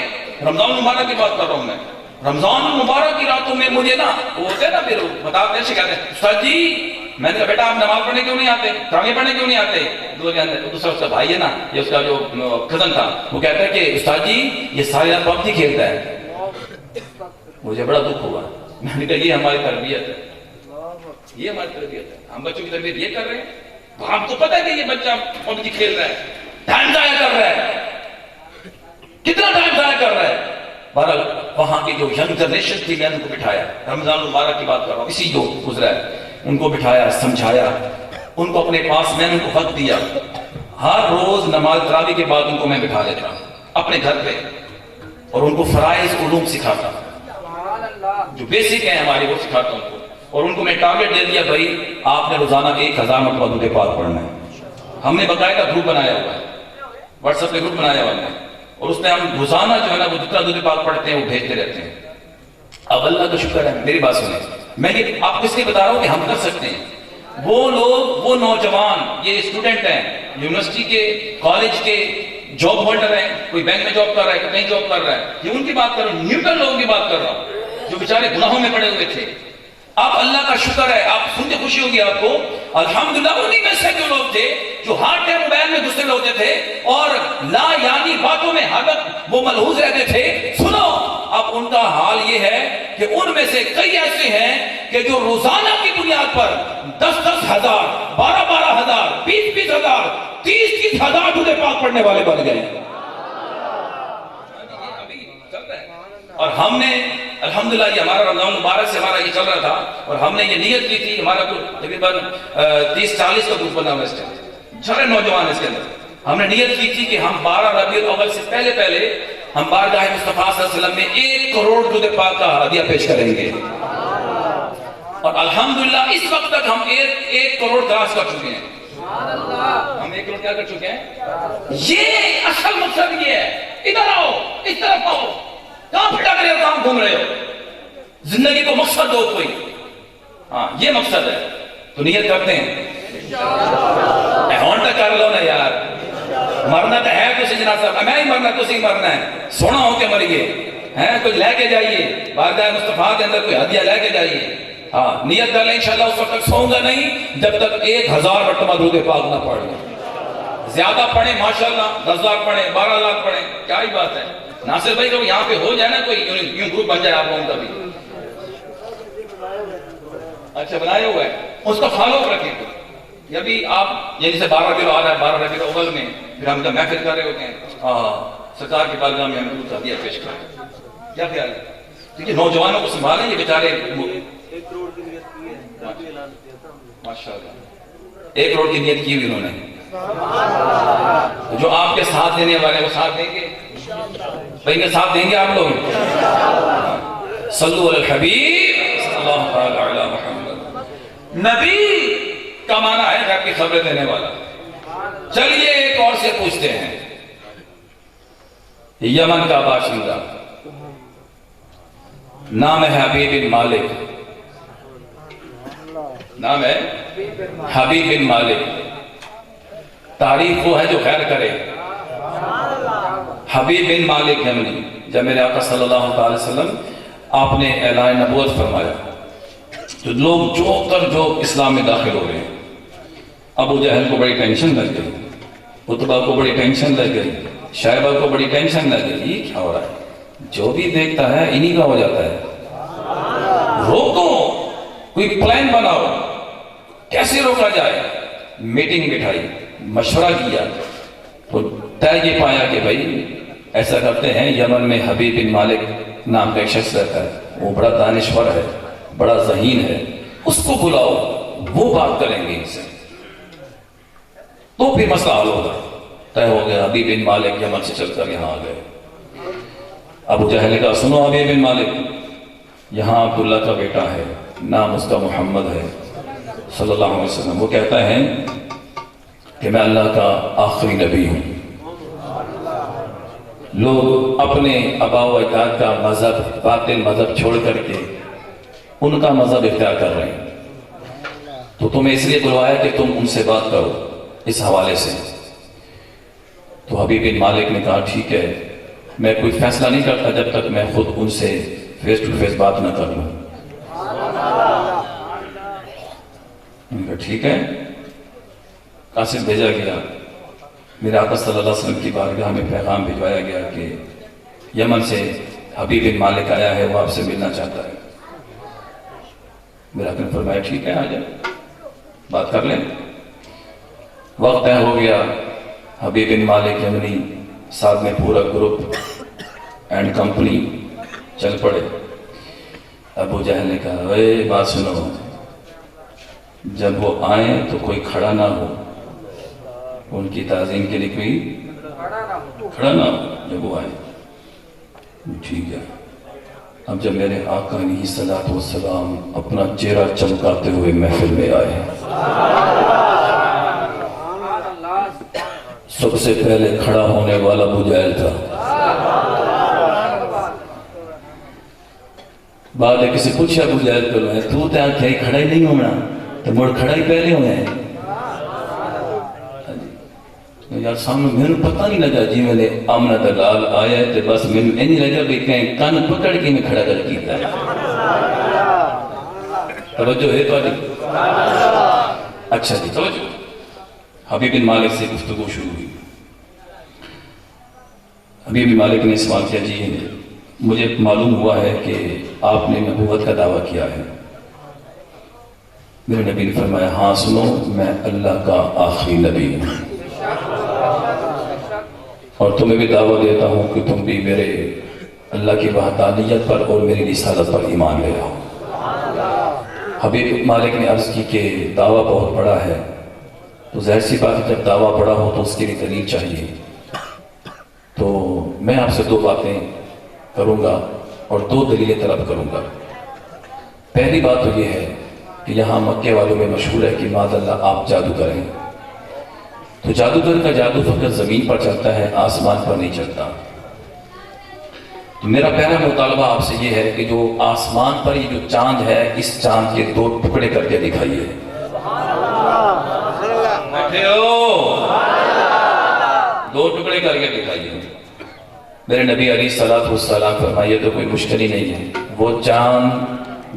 رمضان مبارک کی بات کر رہا ہوں میں. رمضان مبارک کی راتوں میں مجھے نا وہ ہوتے ہیں نا پھر بتاتے ہیں, کہتے ہیں استاد جی, میں نے کہا بیٹا آپ نماز پڑھنے کیوں نہیں آتے, تراویح پڑھنے کیوں نہیں آتے. دوسرا اس کا بھائی ہے نا, یہ اس کا جو کزن تھا, وہ کہتا ہے کہ استاد جی یہ ساری رات پب جی کھیلتا ہے. مجھے بڑا دکھ ہوا. میں نے کہا یہ ہماری تربیت ہے, یہ ہماری تربیت ہے. ہم بچوں کی تربیت یہ کر رہے ہیں. ہم کو پتہ ہے کہ یہ بچہ پب جی کھیل رہا ہے, ٹائم ضائع کر رہا ہے, کتنا ٹائم ضائع کر رہا ہے. بہرحال وہاں کی جو ینگ جنریشن تھی میں ان کو بٹھایا, رمضان مبارک کی بات کر رہا ہوں, اسی جو گزرا ہے, ان کو بٹھایا, سمجھایا, ان کو اپنے پاس میں نے ان کو وقت دیا. ہر روز نماز تراویح کے بعد ان کو میں بٹھا لیتا اپنے گھر پہ اور ان کو فرائض علوم سکھاتا, جو بیسک ہیں ہماری وہ سکھاتا ان کو. اور ان کو میں ٹارگٹ دے دیا, بھائی آپ نے روزانہ 1000 مرتبہ درود پاک پڑھنا ہے. ہم نے باقاعدہ گروپ بنایا ہوا ہے, واٹس ایپ پہ گروپ بنایا ہوا ہے, اور اس میں ہم روزانہ جو ہے نا وہ جتنا درود پاک پڑھتے ہیں وہ بھیجتے رہتے ہیں. اب اللہ کا شکر ہے, میری بات سنیں, میں یہ آپ کو اس لیے بتا رہا ہوں کہ ہم کر سکتے ہیں. وہ لوگ, وہ نوجوان, یہ اسٹوڈنٹ ہیں یونیورسٹی کے, کالج کے, جاب ہولڈر ہیں, کوئی بینک میں جاب کر رہا ہے, کوئی کہیں جاب کر رہا ہے, یہ ان کی بات کر رہا ہوں, نیوٹن لوگوں کی بات کر رہا ہوں جو بیچارے گناہوں میں پڑے ہوئے تھے. اب اللہ کا شکر ہے, آپ سن کے خوشی ہوگی آپ کو, الحمدللہ انہی میں سے جو لوگ تھے جو ہر ٹائم موبائل میں گھسے ہوتے تھے اور لا یعنی باتوں میں ہر وقت وہ ملحوظ رہتے تھے. سنو, اب ان کا حال یہ ہے کہ ان میں سے کئی ایسے ہیں کہ جو روزانہ کی بنیاد پر 10,000 12,000 20,000 30,000 درود پاک پڑھنے والے بن گئے. اور ہم نے الحمدللہ یہ ہمارا رمضان مبارک سے ہمارا یہ چل رہا تھا, اور ہم نے یہ نیت کی تھی, ہمارا تقریباً 30-40 کا گروپ بنا ہوا ہے. سارے نوجوان اس کے اندر ہم نے نیت کی تھی کہ ہم 12 ربیع الاول سے پہلے ہم بارگاہ مصطفیٰ صلی اللہ علیہ وسلم میں 1 کروڑ درود پاک کا ہدیہ پیش کریں گے، اور الحمدللہ اس وقت تک ہم 1 کروڑ کراس کر چکے ہیں۔ ہم 1 کروڑ کیا کر چکے ہیں؟ یہ اصل مقصد یہ ہے، ادھر آؤ، اس طرف آؤ، کہاں پھٹا رہے ہو، کہاں گھوم رہے ہو، زندگی کو مقصد دو کوئی، ہاں یہ مقصد ہے، تو نیت کرتے ہیں ہون تک کر لو نا یار، مرنا تو ہے کسی جنازہ، میں ہی مرنا کسی مرنا ہے، سونا ہو کے مریے ہیں، کچھ لے کے جائیے بارگاہ مصطفیٰ کے اندر، کوئی ہدیہ لے کے جائیے، ہاں نیت کر لیں انشاءاللہ اس وقت تک سوؤں گا نہیں جب تک 1000 مرتبہ درود پاک نہ پڑھ لیں، زیادہ پڑھیں ماشاءاللہ، 10 لاکھ پڑھیں، 12 لاکھ پڑھیں، کیا ہی بات ہے، ناصر بھائی کو یہاں پہ ہو جائے نا کوئی یوں گروپ بن جائے آپ لوگوں کا بھی، اچھا بنائے ہوا ہے، اس کو فالو رکھیں، یا بھی آپ یہ جیسے 12 کلو آ رہا ہے 12 ربیع الاول میں، پھر ہم جب محفل کر رہے ہوتے ہیں سرکار کی بارگاہ میں ہم درود ہدیہ پیش کریں، کیا خیال ہے؟ ٹھیک ہے، نوجوانوں کو سنبھالیں، یہ بیچارے 1 کروڑ کی نیت کی ہے، ماشاءاللہ 1 کروڑ کی نیت کی ہوئی انہوں نے، جو آپ کے ساتھ دینے والے وہ ساتھ دیں گے بھائی، کے ساتھ دیں گے آپ لوگ، صلو علی الحبیب صلی اللہ تعالی علی محمد، نبی کا معنی ہے غیب کی خبریں دینے والا۔ چلیے ایک اور سے پوچھتے ہیں، یمن کا باشندہ، نام ہے حبیب بن مالک، نام ہے حبیب بن مالک، تعریف وہ ہے جو خیر کرے، حبیب بن مالک یمنی، جب میرے آقا صلی اللہ علیہ وسلم آپ نے اعلان نبوت فرمایا تو لوگ جو اسلام میں داخل ہو رہے ہیں، ابو جہل کو بڑی ٹینشن لگ گئی، عتبہ کو بڑی ٹینشن لگ گئی، شائبہ کو بڑی ٹینشن لگ گئی، یہ کیا ہو رہا ہے، جو بھی دیکھتا ہے انہی کا ہو جاتا ہے، روکو، کوئی پلان بناؤ، کیسے روکا جائے، میٹنگ بٹھائی، مشورہ کیا، تو طے یہ پایا کہ بھائی ایسا کرتے ہیں، یمن میں حبیب بن مالک نام کا ایک شخص رہتا ہے، وہ بڑا دانشور ہے، بڑا ذہین ہے، اس کو بلاؤ، وہ بات کریں گے ان سے، تو پھر مسئلہ حل ہوگا۔ طے ہو گیا، حبیب بن مالک یمن سے چل کر یہاں آ گئے، ابو جہل نے کہا سنو حبیب بن مالک، یہاں عبداللہ کا بیٹا ہے، نام اس کا محمد ہے صلی اللہ علیہ وسلم، وہ کہتا ہے کہ میں اللہ کا آخری نبی ہوں، لوگ اپنے آباء و اجداد کا مذہب، باطل مذہب چھوڑ کر کے ان کا مذہب اختیار کر رہے ہیں، تو تمہیں اس لیے بلوایا کہ تم ان سے بات کرو اس حوالے سے۔ تو حبیب بن مالک نے کہا ٹھیک ہے، میں کوئی فیصلہ نہیں کرتا جب تک میں خود ان سے فیس ٹو فیس بات نہ کر لوں۔ ٹھیک ہے، قاصد بھیجا گیا، میرے آقا صلی اللہ علیہ وسلم کی بارگاہ میں پیغام بھیجوایا گیا کہ یمن سے حبیب بن مالک آیا ہے، وہ آپ سے ملنا چاہتا ہے۔ میرے آقا نے فرمایا ٹھیک ہے، آ جائے، بات کر لیں۔ وقت طے ہو گیا، حبیب بن مالک یمنی ساتھ میں پورا گروپ اینڈ کمپنی چل پڑے۔ ابو جہل نے کہا اے بات سنو، جب وہ آئیں تو کوئی کھڑا نہ ہو، ان کی تعظیم کے لیے کوئی کھڑا نہ ہو جب وہ آئیں۔ ٹھیک ہے، اب جب میرے آقا علیہ الصلوۃ والسلام اپنا چہرہ چمکاتے ہوئے محفل میں آئے، سب سے پہلے کھڑا ہونے والا ابو جہل تھا۔ بعد میں کسی پوچھا ابو جہل کو، تو کیا کھڑا ہی نہیں ہونا، تو مڑ کھڑا ہی پہلے ہوئے ہیں۔ یار سامنے میں پتہ نہیں لگا، جی میں نے آمنہ دلال آیا ہے، بس میں نہیں لگا بھی کہیں کان پکڑ کے میں کھڑا کر کیتا ہے۔ توجہ ہے تو اچھا جی، توجہ۔ حبیب بن مالک سے گفتگو شروع ہوئی۔ حبیب بن مالک نے سوال کیا، جی مجھے معلوم ہوا ہے کہ آپ نے نبوت کا دعویٰ کیا ہے۔ میرے نبی نے فرمایا ہاں سنو، میں اللہ کا آخری نبی ہوں، اور تمہیں بھی دعویٰ دیتا ہوں کہ تم بھی میرے اللہ کی وحدانیت پر اور میری رسالت پر ایمان لے آؤ۔ حبیب مالک نے عرض کی کہ دعویٰ بہت بڑا ہے، تو ظاہر سی بات ہے جب دعویٰ پڑا ہو تو اس کے لیے دلیل چاہیے. تو میں آپ سے 2 باتیں کروں گا اور 2 دلیلیں طلب کروں گا. پہلی بات تو یہ ہے کہ یہاں مکے والوں میں مشہور ہے کہ معاذ اللہ آپ جادوگر ہیں. تو جادوگر کا جادو فقط زمین پر چلتا ہے، آسمان پر نہیں چلتا. تو میرا پہلا مطالبہ آپ سے یہ ہے کہ جو آسمان پر یہ جو چاند ہے، اس چاند کے 2 ٹکڑے کر کے دکھائیے. بیٹھے ہو 2 ٹکڑے کر کے دکھائیے. میرے نبی علیہ الصلوۃ والسلام فرمائیے تو کوئی مشکل ہی نہیں ہے. وہ چاند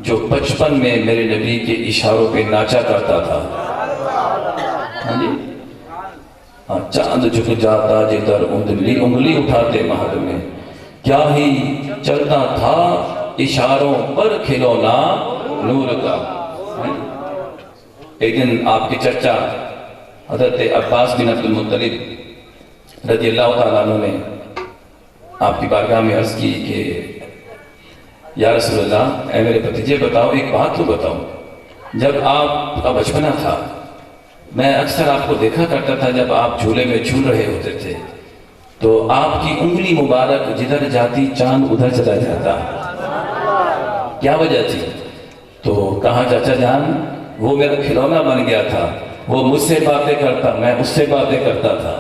جو بچپن میں میرے نبی کے اشاروں پہ ناچا کرتا تھا. ہاں جی، ہاں، چاند جھک جاتا جدھر انگلی اٹھاتے مہد میں، کیا ہی چلتا تھا اشاروں پر کھلونا نور کا. ایک دن آپ کے چچا حضرت عباس بن عبد المطلب رضی اللہ تعالیٰ عنہ نے آپ کی بارگاہ میں عرض کی کہ یا رسول اللہ، اے میرے بھتیجے بتاؤ، ایک بات تو بتاؤ. جب آپ کا بچپنا تھا میں اکثر آپ کو دیکھا کرتا تھا جب آپ جھولے میں جھول رہے ہوتے تھے تو آپ کی انگلی مبارک جدھر جاتی چاند ادھر چلا جاتا، کیا وجہ تھی؟ تو کہا چاچا جان وہ میرا کھلونا بن گیا تھا، وہ مجھ سے باتیں کرتا، میں اس سے باتیں کرتا تھا.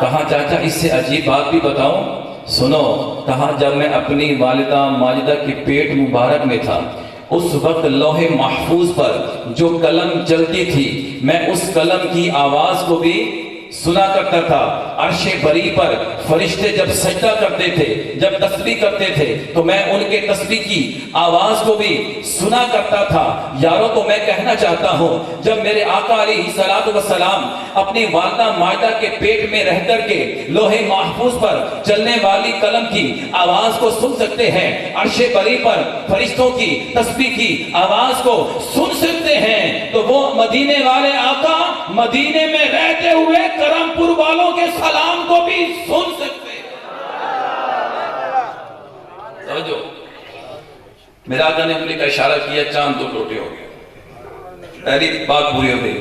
کہا چاچا اس سے عجیب بات بھی بتاؤں، سنو. کہا جب میں اپنی والدہ ماجدہ کے پیٹ مبارک میں تھا اس وقت لوح محفوظ پر جو قلم چلتی تھی میں اس قلم کی آواز کو بھی سنا کرتا تھا. عرش بری پر فرشتے جب سجدہ کرتے تھے، جب تسبیح کرتے تھے تو میں ان کے تسبیح کی آواز کو بھی سنا کرتا تھا. یاروں تو میں کہنا چاہتا ہوں جب میرے آقا علیہ الصلوۃ والسلام اپنی والدہ ماجدہ کے پیٹ میں رہ کر کے لوح محفوظ پر چلنے والی قلم کی آواز کو سن سکتے ہیں، عرش بری پر فرشتوں کی تسبیح کی آواز کو سن سکتے ہیں، تو وہ مدینے والے آقا مدینے میں رہتے ہوئے کرم پور والوں کے سلام کو بھی سن سکتے ہیں. سمجھو، میرے آقا نے انگلی کا اشارہ کیا، چاند 2 ٹوٹے ہو گئے. پہلی بات پوری ہو گئی.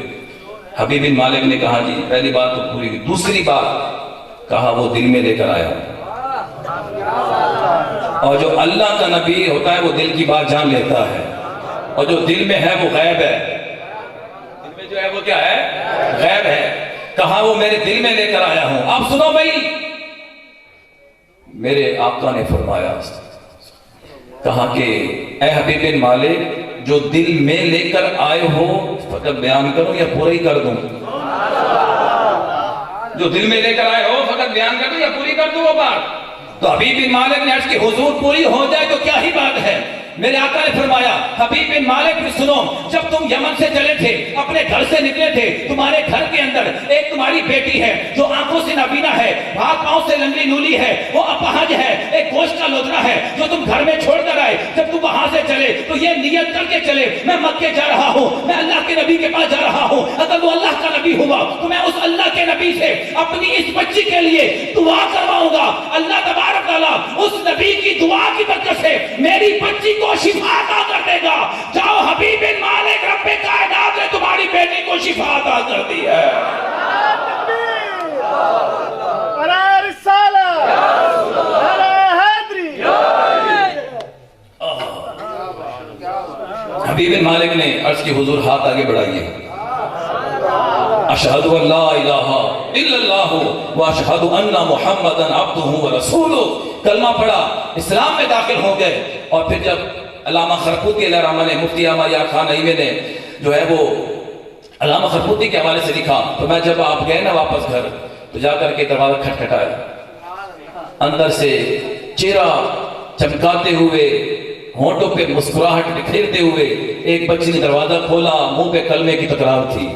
حبیب بن مالک نے کہا جی پہلی بات تو پوری ہوئی. دوسری بات کہا وہ دل میں لے کر آیا. اور جو اللہ کا نبی ہوتا ہے وہ دل کی بات جان لیتا ہے، اور جو دل میں ہے وہ غیب ہے. دل میں جو ہے وہ کیا ہے؟ غیب ہے. کہا وہ میرے دل میں لے کر آیا ہوں. اب سنو بھائی، میرے آقا نے فرمایا، کہا کہ اے حبیب بن مالک جو دل میں لے کر آئے ہو فقط بیان کرو یا پورا ہی کر دوں؟ جو دل میں لے کر آئے ہو فقط بیان کر دوں یا پوری کر دوں وہ بات؟ تو حبیب بن مالک نے عرض کی حضور پوری ہو جائے تو کیا ہی بات ہے. میرے آقا نے فرمایا حبیب بن مالک بھی سنو، جب تم یمن سے چلے تھے اپنے گھر سے نکلے تھے، تمہارے گھر کے اندر ایک تمہاری بیٹی ہے جو آنکھوں سے نابینا ہے، ہاتھ پاؤں سے لنگڑی لولی ہے، وہ اپہج ہے، ایک گوشت کا لودرا ہے جو تم گھر میں چھوڑ کر آئے. جب تم وہاں سے چلے تو یہ نیت کر کے چلے میں مکے جا رہا ہوں، میں اللہ کے نبی کے پاس جا رہا ہوں، اگر وہ اللہ کا نبی ہوا تو میں اس اللہ کے نبی سے اپنی اس بچی کے لیے دعا کرواؤں گا. اللہ تبارک تعالیٰ اس نبی کی دعا کی برکت سے میری بچی کو شفا عطا کر دے گا. جاؤ حبیب بن مالک، رب کائنات نے تمہاری بیٹی کو شفا عطا کر دی ہے. حبیب بن مالک نے عرض کی حضور ہاتھ آگے بڑھائیے. اشہد ان لا الہ الا اللہ واشہد ان محمدً عبدہ ورسولہ. کلمہ پڑھا، اسلام میں داخل ہو گئے. اور پھر جب علامہ خرقوتی علیہ الرحمہ نے، مفتی احمد یار خان نعیمی نے جو ہے وہ علامہ خرقوتی کے حوالے سے لکھا، تو میں جب آپ گئے نا واپس گھر تو جا کر کے دروازہ کھٹکھٹایا، اندر سے چہرہ چمکاتے ہوئے، ہونٹوں پہ مسکراہٹ بکھیرتے ہوئے ایک بچی نے دروازہ کھولا، منہ پہ کلمے کی تکرار تھی.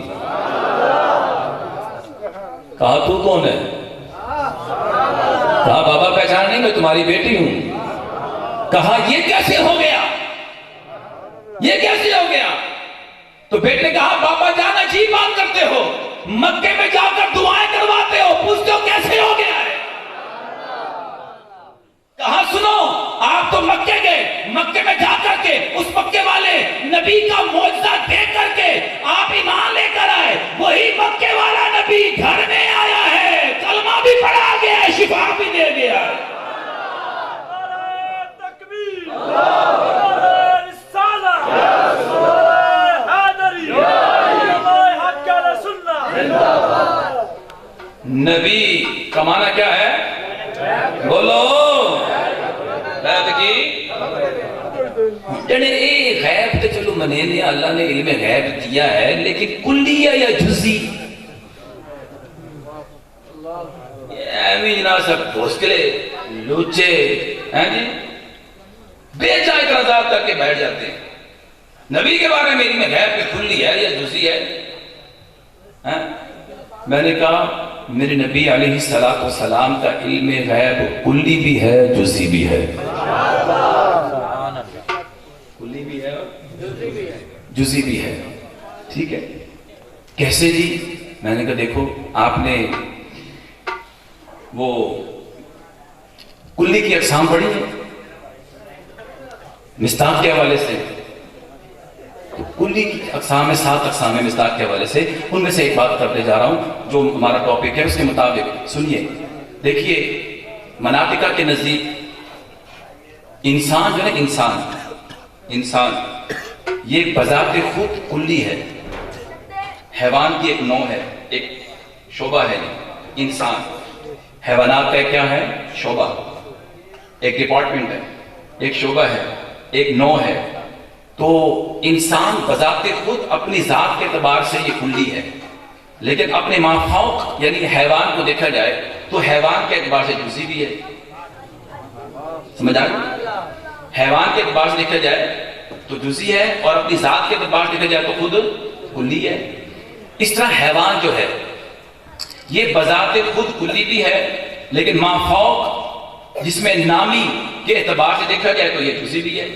کہا تو کون ہے؟ کہا بابا پہچان نہیں، میں تمہاری بیٹی ہوں. کہا یہ کیسے ہو گیا؟ یہ کیسے ہو گیا؟ تو بیٹے نے کہا بابا جان عجیب بات کرتے ہو، مکے میں جا کر دعائیں کرواتے ہو، پوچھتے ہو کیسے ہو گیا ہے؟ کہا سنو، آپ تو مکے گئے، مکے میں جا کر کے اس مکے والے نبی کا معجزہ دیکھ کر کے آپ ایمان لے کر آئے، وہی مکے والا نبی گھر میں آیا ہے، کلمہ بھی پڑھا گیا ہے، شفا بھی دے گیا ہے۔ نبی کا معنی کیا ہے؟ بولو غیب کی، یعنی غیب تو چلو منے نے اللہ نے علم غیب دیا ہے، لیکن کلیہ یا جزی جناب سب بھوسکلے لوچے ہیں جی، بے جا اعتراضات کر کے بیٹھ جاتے ہیں۔ نبی کے بارے میں علم غیب کی کلی ہے یا جزی ہے؟ میں نے کہا میرے نبی علیہ السلام کا علم غیب کلی بھی ہے جزی بھی ہے، کلی بھی ہے جزی بھی ہے، ٹھیک ہے؟ کیسے جی؟ میں نے کہا دیکھو آپ نے وہ کلی کی اقسام پڑھی ہے مصداق کے حوالے سے، کلی کی اقسام 7 اقسام ہے مصداق کے حوالے سے، ان میں سے ایک بات کرنے جا رہا ہوں جو ہمارا ٹاپک ہے، اس کے مطابق سنیے۔ دیکھیے مناطقہ کے نزدیک انسان جو ہے، انسان یہ بذات خود کلی ہے، حیوان کی ایک نوع ہے، ایک شعبہ ہے انسان، حیوانات کا کیا ہے؟ شعبہ، ایک ڈپارٹمنٹ ہے، ایک شعبہ ہے، ایک نوع ہے۔ تو انسان بذات خود اپنی ذات کے اعتبار سے یہ کلی ہے، لیکن اپنے مافوق یعنی حیوان کو دیکھا جائے تو حیوان کے اعتبار سے جزئی بھی ہے، سمجھ آئے؟ حیوان کے اعتبار سے دیکھا جائے تو جزئی ہے، اور اپنی ذات کے اعتبار سے دیکھا جائے تو خود کلی ہے۔ اس طرح حیوان جو ہے یہ بذات خود کلی بھی ہے، لیکن مافوق جس میں نامی کے اعتبار سے دیکھا جائے تو یہ جزئی بھی ہے،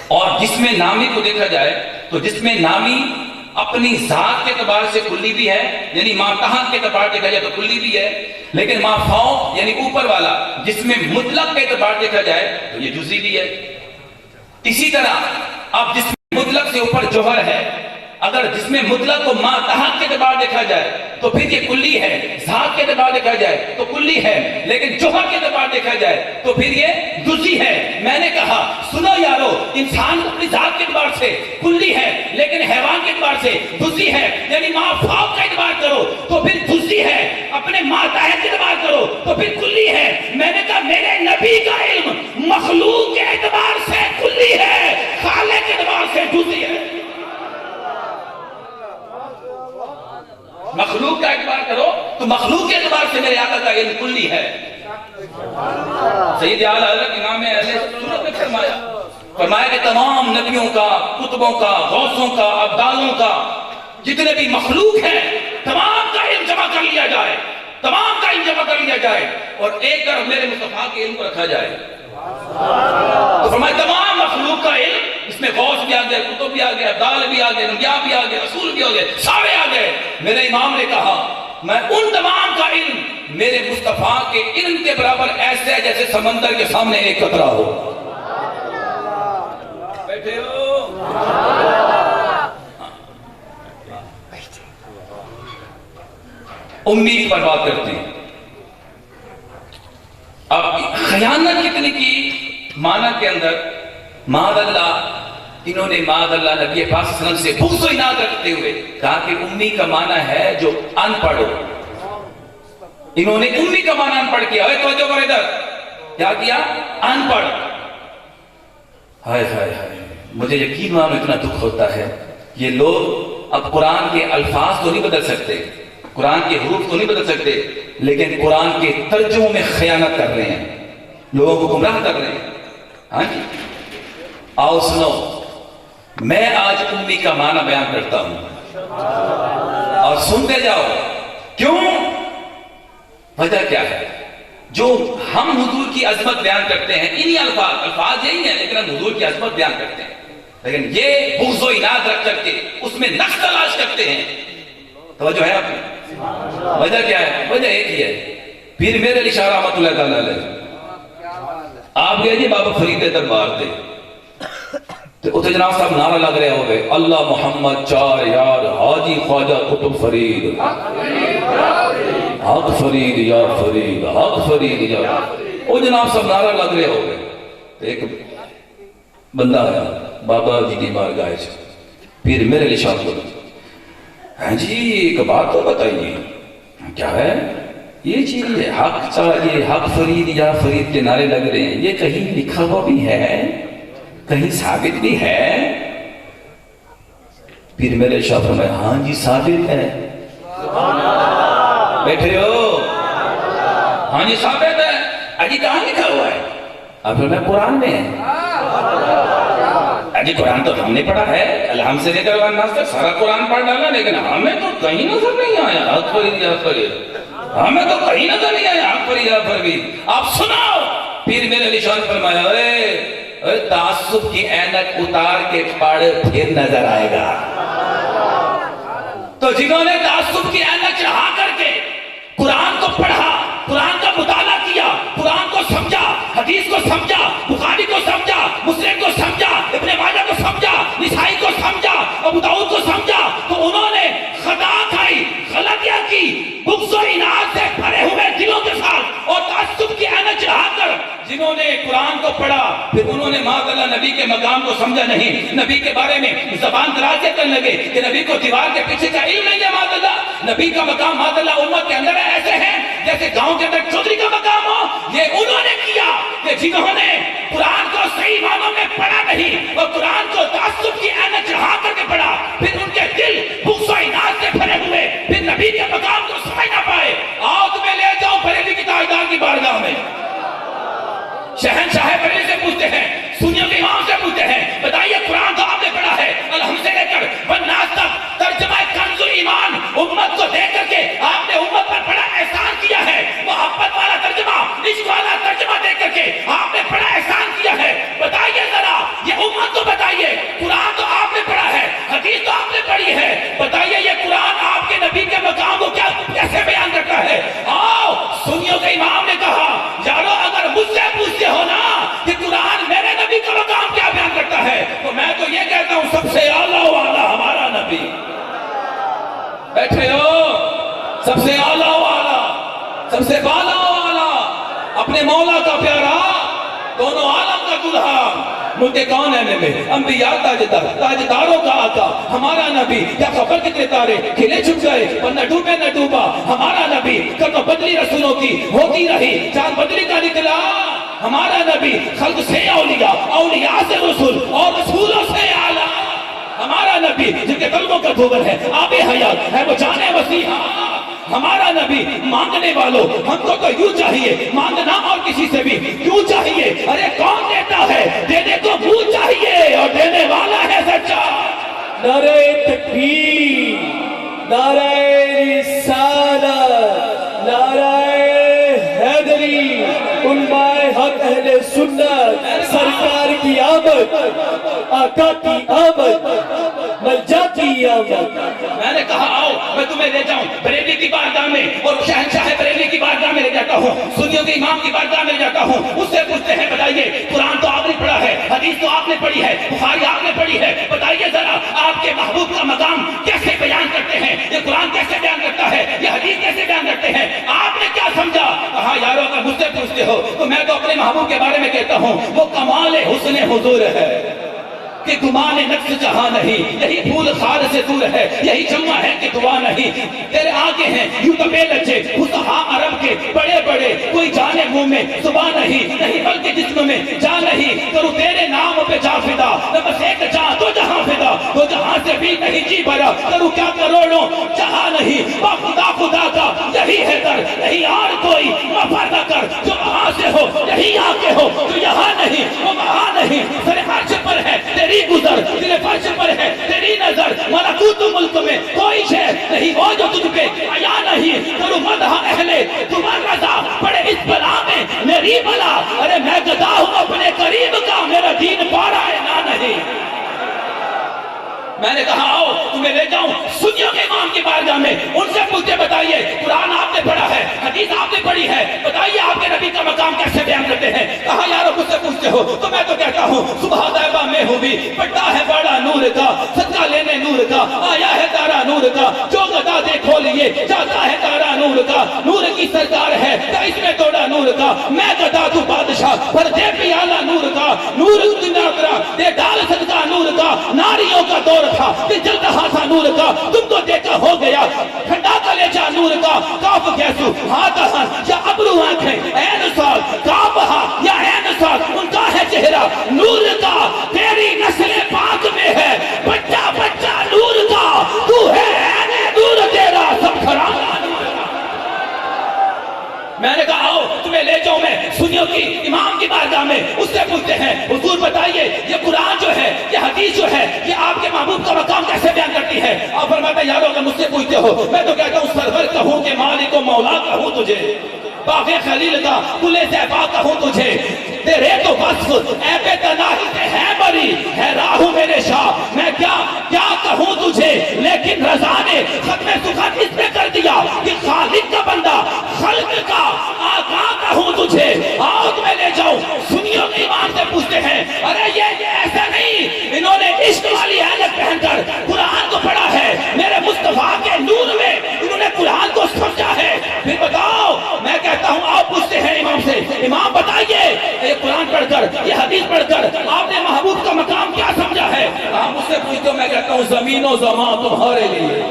اور جس میں نامی کو دیکھا جائے تو جس میں نامی اپنی ذات کے اعتبار سے کلی بھی ہے، یعنی ماتحت کے اعتبار دیکھا جائے تو کلی بھی ہے، لیکن ما فوق یعنی اوپر والا جس میں مطلق کے اعتبار دیکھا جائے تو یہ جزئی بھی ہے۔ اسی طرح اب جس میں مطلق سے اوپر جوہر ہے، اگر جس میں مطلق کو ماتحت کے اعتبار دیکھا جائے تو پھر یہ کلی ہے، ذات کے اعتبار دیکھا جائے تو کلی ہے، لیکن جوہر کے اعتبار دیکھا جائے تو پھر یہ جزئی ہے۔ میں نے کہا سنو یارو، انسان اپنی ذات کے اعتبار سے کلی ہے، لیکن حیوان کے اعتبار سے جزئی ہے، یعنی ما فوق کا اعتبار کرو تو پھر جزئی ہے، اپنے ماتحت کے اعتبار کرو تو پھر کلی ہے۔ میں نے کہا میرے نبی کا علم مخلوق کے اعتبار سے کلی ہے، خالق کے اعتبار سے جزئی ہے۔ مخلوق کا اعتبار کرو تو مخلوق کے اعتبار سے میرے آقا کا علم کلی ہے۔ سید اعلیٰ حضرت امام اہل سنت نے فرمایا کہ تمام نبیوں کا، کتبوں کا، غوثوں کا، ابدالوں کا، جتنے بھی مخلوق ہیں تمام کا علم جمع کر لیا جائے، تمام کا علم جمع کر لیا جائے اور ایک طرف میرے مصطفیٰ کے علم کو رکھا جائے۔ تو فرمایا تمام مخلوق کا علم، اس میں غوث بھی آ گئے، کتب بھی آ گئے، ابدال بھی آ گئے، انبیاء بھی آ گئے، رسول بھی آ گئے، سارے آ گئے۔ میرے امام نے کہا میں ان تمام کا علم میرے مصطفیٰ کے علم کے برابر ایسے ہے جیسے سمندر کے سامنے ایک قطرہ ہو۔ بیٹھے ہو؟ امید پر بات کرتے ہیں۔ اب خیانت کتنی کی معنی کے اندر معاذ اللہ، انہوں نے معاذ اللہ نبی پاک صلی اللہ علیہ وسلم سے بغض و عناد رکھتے ہوئے کہا کہ امی کا معنی ہے جو ان پڑھ ہو۔ انہوں نے امی کا معنی ان پڑھ کیا۔ توجہ کرو ادھر، کیا کیا؟ ان پڑھ۔ ہائے ہائے ہائے، مجھے یقین معلوم اتنا دکھ ہوتا ہے، یہ لوگ اب قرآن کے الفاظ تو نہیں بدل سکتے، قرآن کے حروف تو نہیں بدل سکتے، لیکن قرآن کے ترجموں میں خیانت کر رہے ہیں، لوگوں کو گمراہ کر رہے ہیں۔ ہاں جی، آؤ سنو، میں آج امی کا معنی بیان کرتا ہوں اور سنتے جاؤ۔ کیوں؟ وجہ کیا ہے؟ جو ہم حضور کی عظمت بیان کرتے ہیں، انہی الفاظ یہی ہیں، لیکن ہم حضور کی عظمت بیان کرتے ہیں، لیکن یہ بغض و عناد رکھ کر کے اس میں نقص تلاش کرتے ہیں۔ توجہ ہے آپ نے؟ وجہ کیا ہے؟ وجہ ایک ہی ہے، پھر میرے علی شاہ رحمۃ اللہ تعالی علیہ آپ گئے جی بابا فرید دربار دے، تو اتنے جناب صاحب نعرہ لگ رہے ہوئے اللہ محمد چار یار حاجی خواجہ قطب فرید حق فرید یا فرید حق فرید یا وہ جناب صاحب نعرہ لگ رہے ہوئے. ایک بندہ آیا بابا جی کی بارگاہ سے پھر میرے لیے شاہ بولا ہاں جی ایک بات تو بتائیے کیا ہے یہ چیز حق چاہیے حق فرید یا فرید کے نعرے لگ رہے ہیں یہ کہیں لکھا ہوا بھی ہے کہیں ثابت بھی ہے. پھر میرے شاہ فرمایا ہاں جی ثابت ہے. بیٹھے ہو ہاں جی ثابت ہے. اجی کہاں لکھا ہوا ہے؟ اب میں قرآن میں ہے. اجی قرآن تو ہم نے پڑھا ہے الحمد سے لے کر الناس تک سارا قرآن پڑھ ڈالا لیکن ہمیں تو کہیں نظر نہیں آیا حق فرید یا فرید. ہمیں تو کہیں نظر نہیں آیا حق فرید یا فرید. آپ سناؤ. پھر میرے نشان فرمایا تعصب کی اینک اتار کے پڑھ پھر نظر آئے گا. تو جنہوں نے تعصب کی اینک چڑھا کر کے قرآن کو پڑھا قرآن کا مطالعہ کیا قرآن کو سمجھا حدیث کو سمجھا بخاری کو سمجھا مسلم کو سمجھا ابن ماجہ کو سمجھا نسائی کو سمجھا ابو داؤد کو سمجھا تو انہوں نے خطا کھائی غلطیاں کی بغض و عناد سے بھرے ہوئے دلوں کے ساتھ اور تعصب کی اینک چڑھا کر جنہوں نے قرآن کو پڑھا پھر انہوں نے معاذ اللہ نبی کے مقام کو سمجھا نہیں نبی کے بارے میں زبان درازیں کرنے لگے کہ نبی کو دیوار کے پیچھے کا علم نہیں ہے. معاذ اللہ نبی کا مقام معاذ اللہ امت کے اندر ایسے ہیں جیسے گاؤں کے اندر چودھری کا مقام ہو. یہ انہوں نے کیا کہ جنہوں نے قرآن کو صحیح معنوں میں پڑھا نہیں اور قرآن کو تعصب کی اینک چڑھا کر کے پڑھا پھر ان کے دل بغض و عناد سے بھرے ہوئے پھر نبی کے مقام کو سمجھ نہ پائے. آؤ تمہیں لے جاؤ بریلی کی تاجدار کی بارگاہ میں. شہنشاہ بریلی سے پوچھتے ہیں سنیوں کے امام سے پوچھتے ہیں بتائیے قرآن تو آپ نے پڑھا ہے الحمد سے لے کر والناس تک ترجمہ کنز ایمان امت کو دے کر کے آپ نے امت پر بڑا احسان کیا ہے. محبت والا ترجمہ عشق والا ترجمہ دے کر کے آپ نے بڑا احسان کیا ہے. بتائیے ذرا یہ امت کو بتائیے قرآن تو آپ نے پڑھا ہے حدیث تو آپ نے پڑھی ہے بتائیے یہ قرآن آپ کے نبی کے مقام کو کیسے بیان کرتا ہے. آؤ سنیوں کے امام نے کہا یارو اگر مجھ سے پوچھتے ہو نا کہ قرآن میرے نبی کا مقام کیا بیان کرتا ہے تو میں تو یہ کہتا ہوں سب سے اعلیٰ والا ہمارا نبی. بیٹھے ہو سب سے اعلیٰ والا سب سے بالا والا اپنے مولا کا پیارا دونوں عالم کا دلہا ملک کون ہے میں انبیاء تاجدار تاجداروں کا آقا ہمارا نبی. کیا خبر کتنے تارے کھلے چھپ گئے پر نہ ڈوبے نہ ڈوبا ہمارا نبی. کرنو بدلی رسولوں کی ہوتی رہی چاند بدلی کا نکلا ہمارا نبی. خلق سے اولیاء اولیاء سے رسول اور رسولوں سے اعلیٰ ہمارا نبی جن کے قلبوں کا دھوبر ہے آب حیات ہے وہ جانے مسیحا ہمارا نبی. مانگنے والوں ہم کو تو یوں چاہیے مانگنا اور کسی سے بھی کیوں چاہیے. ارے کون دیتا ہے دینے کو منہ چاہیے اور دینے والا ہے سچا. نعرہ تکبیر نعرہ رسالت نعرہ حیدری علماء حق اہل سنت سرکار کی آمد آقا کی آمد ملجا کی آمد. میں نے کہا آؤ میں تمہیں لے جاؤں بریلی کی بارگاہ میں اور شہنشاہ بریلی کی بارگاہ میں لے جاتا ہوں سنیوں کے امام کی بارگاہ میں لے جاتا ہوں. اس سے پوچھتے ہیں بتائیے قرآن تو آپ نے پڑھا ہے حدیث تو آپ نے پڑھی ہے بخاری آپ نے پڑھی ہے بتائیے ذرا آپ کے محبوب کا مقام کیسے بیان کرتے ہیں یہ قرآن کیسے بیان کرتا ہے یہ حدیث کیسے بیان کرتے ہیں آپ نے کیا سمجھا. کہا یارو اگر مجھ سے پوچھتے ہو تو میں تو اپنے محبوب کے بارے میں کہتا ہوں وہ کمال حسن حضور ہے کہ گمان نقص جہاں نہیں یہی پھول خار سے دور ہے یہی جمع ہے کہ دعا نہیں. تیرے آگے ہیں یوں تو بے لجے فصحاء عرب کے بڑے بڑے کوئی جانے منہ میں زبان نہیں بلکہ جسم میں جان نہیں. کروں تیرے نام پہ جا فدا نہ بس ایک جہاں تو جہاں فدا تو جہاں سے بھی نہیں جی بھرا کروں کیا کروڑوں جہاں نہیں با خدا خدا کا یہی ہے در نہیں اور کوئی وفادہ کر جو وہاں سے ہو یہی آگے ہو جو یہاں نہیں وہ وہاں نہیں. سر فرش پر ہے تیری گزر دل فرش پر ہے تیری نظر ملکوت ملک میں کوئی شے نہیں وہ جو تجھ پہ آیا نہیں. کروں مدح اہل تمہار رضا پڑے اس بلا میں میری بلا. ارے میں گدا ہوں اپنے قریب کا میرا دین پارا ہے نہ نہیں. میں نے کہا آؤ تمہیں لے جاؤں سنیوں کے امام کی بارگاہ میں ان سے پوچھتے بتائیے قرآن آپ نے پڑھا ہے حدیث آپ نے پڑھی ہے بتائیے آپ کے نبی کا مقام کیسے بیان کرتے ہیں. کہا یارو مجھ سے پوچھتے ہو تو میں تو کہتا ہوں صبح طیبہ میں ہوں بھی پٹا ہے بڑا نور کا، صدقہ لینے نور کا آیا ہے تارا نور کا، جو گدا دے کھولیے جاتا ہے تارا نور کا، نور کی سرکار ہے تو اس میں توڑا نور کا، میں گدا تو بادشاہ پر دے پیالہ نور کا، نور کی ناکرا دے ڈال صدقہ نور کا، ناریوں کا دور تھا کہ جل رہا تھا نور کا، تم کو دیکھا ہو گیا ٹھنڈا کلیجہ نور کا، کاف کیسو ہاتھ یا ابرو آنکھیں این سال کاف یا این سال ان کا ہے چہرہ نور کا، تیری نسل پاک میں ہے بچہ بچہ نور کا، تو ہے این نور تیرا سب کھرانا۔ میں نے کہا آؤ تمہیں لے جاؤں میں سنیوں کی امام کی بارگاہ میں، اس سے پوچھتے ہیں حضور بتائیے یہ قرآن جو ہے یہ حدیث جو ہے یہ آپ کے محبوب کا مقام کیسے بیان کرتی ہے؟ آپ فرماتے ہیں یارو اگر مجھ سے پوچھتے ہو میں تو کہتا ہوں سرور کہوں کہ مالک و مولا کہوں تجھے، باغ خلیل کا کل زیبا کہوں تجھے، تیرے تو وصف عیب تناہی سے ہے بری ہے راہو میرے شاہ، میں کیا کہوں تجھے، لیکن رضا نے ختم سخن اس میں کر دیا کہ خالق کا بندہ خلق کا آقا کہوں تجھے۔ آؤ تمہیں لے جاؤں سنیوں کی امام سے پوچھتے ہیں ارے یہ ایسا نہیں، انہوں نے عشق والی عینک پہن کر قرآن کو پڑھا ہے، میرے مصطفیٰ کے نور میں انہوں نے قرآن کو سمجھا ہے، پھر بتاؤ میں کہتا ہوں آپ پوچھتے ہیں امام سے امام بتائیے یہ قرآن پڑھ کر یہ حدیث پڑھ کر آپ نے محبوب کا مقام کیا سمجھا ہے؟ آپ مجھ سے پوچھتے ہو میں کہتا ہوں زمین و زمان تمہارے لیے،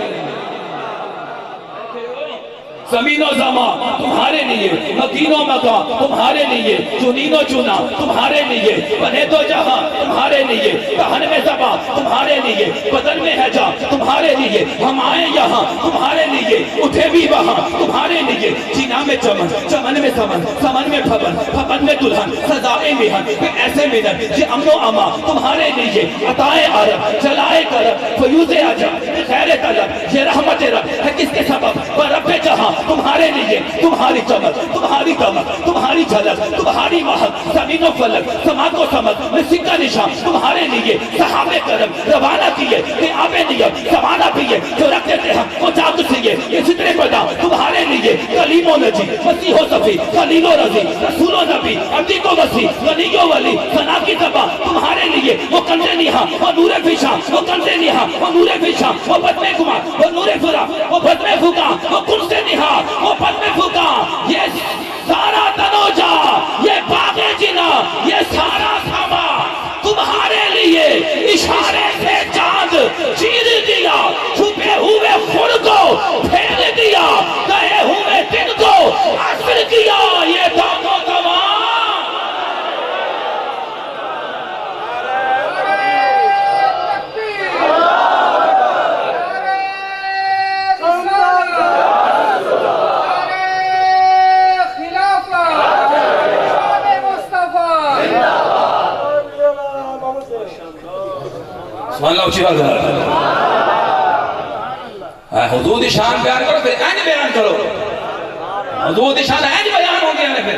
زمین و زمان تمہارے لیے، مکین و مکان تمہارے لیے، چنین و چنا تمہارے لیے، بنے تو جہاں تمہارے لیے، دہن میں زبان تمہارے لیے، بدن میں ہے جان تمہارے لیے، ہم آئے یہاں تمہارے لیے، اٹھے بھی وہاں تمہارے لیے، چینا میں چمن چمن میں سمن سمن میں پھبن پھبن میں دلہن سزائے مہن پھر ایسے ملن یہ امن و اما تمہارے لیے، عطائے عرب چلائے کرب فیوز عجب خیر طلب یہ رحمت رب ہے کس کے سبب برب جہاں تمہارے لیے، تمہاری چمک تمہاری دمک تمہاری جھلک تمہاری مہک زمین و فلک سماعت و سمک میں سکہ نشان تمہارے لیے، صحابہ کرم روانہ کیے کہ آب نیم زمانہ پیے جو رکھ دیتے ہم وہ جاگ سیے، یہ سترے پیدا تمہارے لیے، کلیم و نجی مسیح و صفی خلیل و رضی رسول و نبی عبدیق و وسیع غنی و ولی ثنا کی زبان تمہارے لیے، وہ کنز نیہا وہ نور فشاں وہ کنز نیہا وہ نور فشاں وہ بدم گمان وہ نور فرا وہ بدم فکا وہ کنز نیہا وہ بدم فکا، یہ سارا تنوجا یہ باغ جنا یہ سارا ساما تمہارے لیے، اشارے سے چاند چیر دیا، چھپے ہوئے خود کو پھیل دیا، گئے ہوئے دن کو عصر کیا، یہ دم و دماغ سبحان اللہ اچھی بات ہے، حدود شان بیان کرو پھر این بیان کرو، حدود شان این بیان ہو گیا پھر،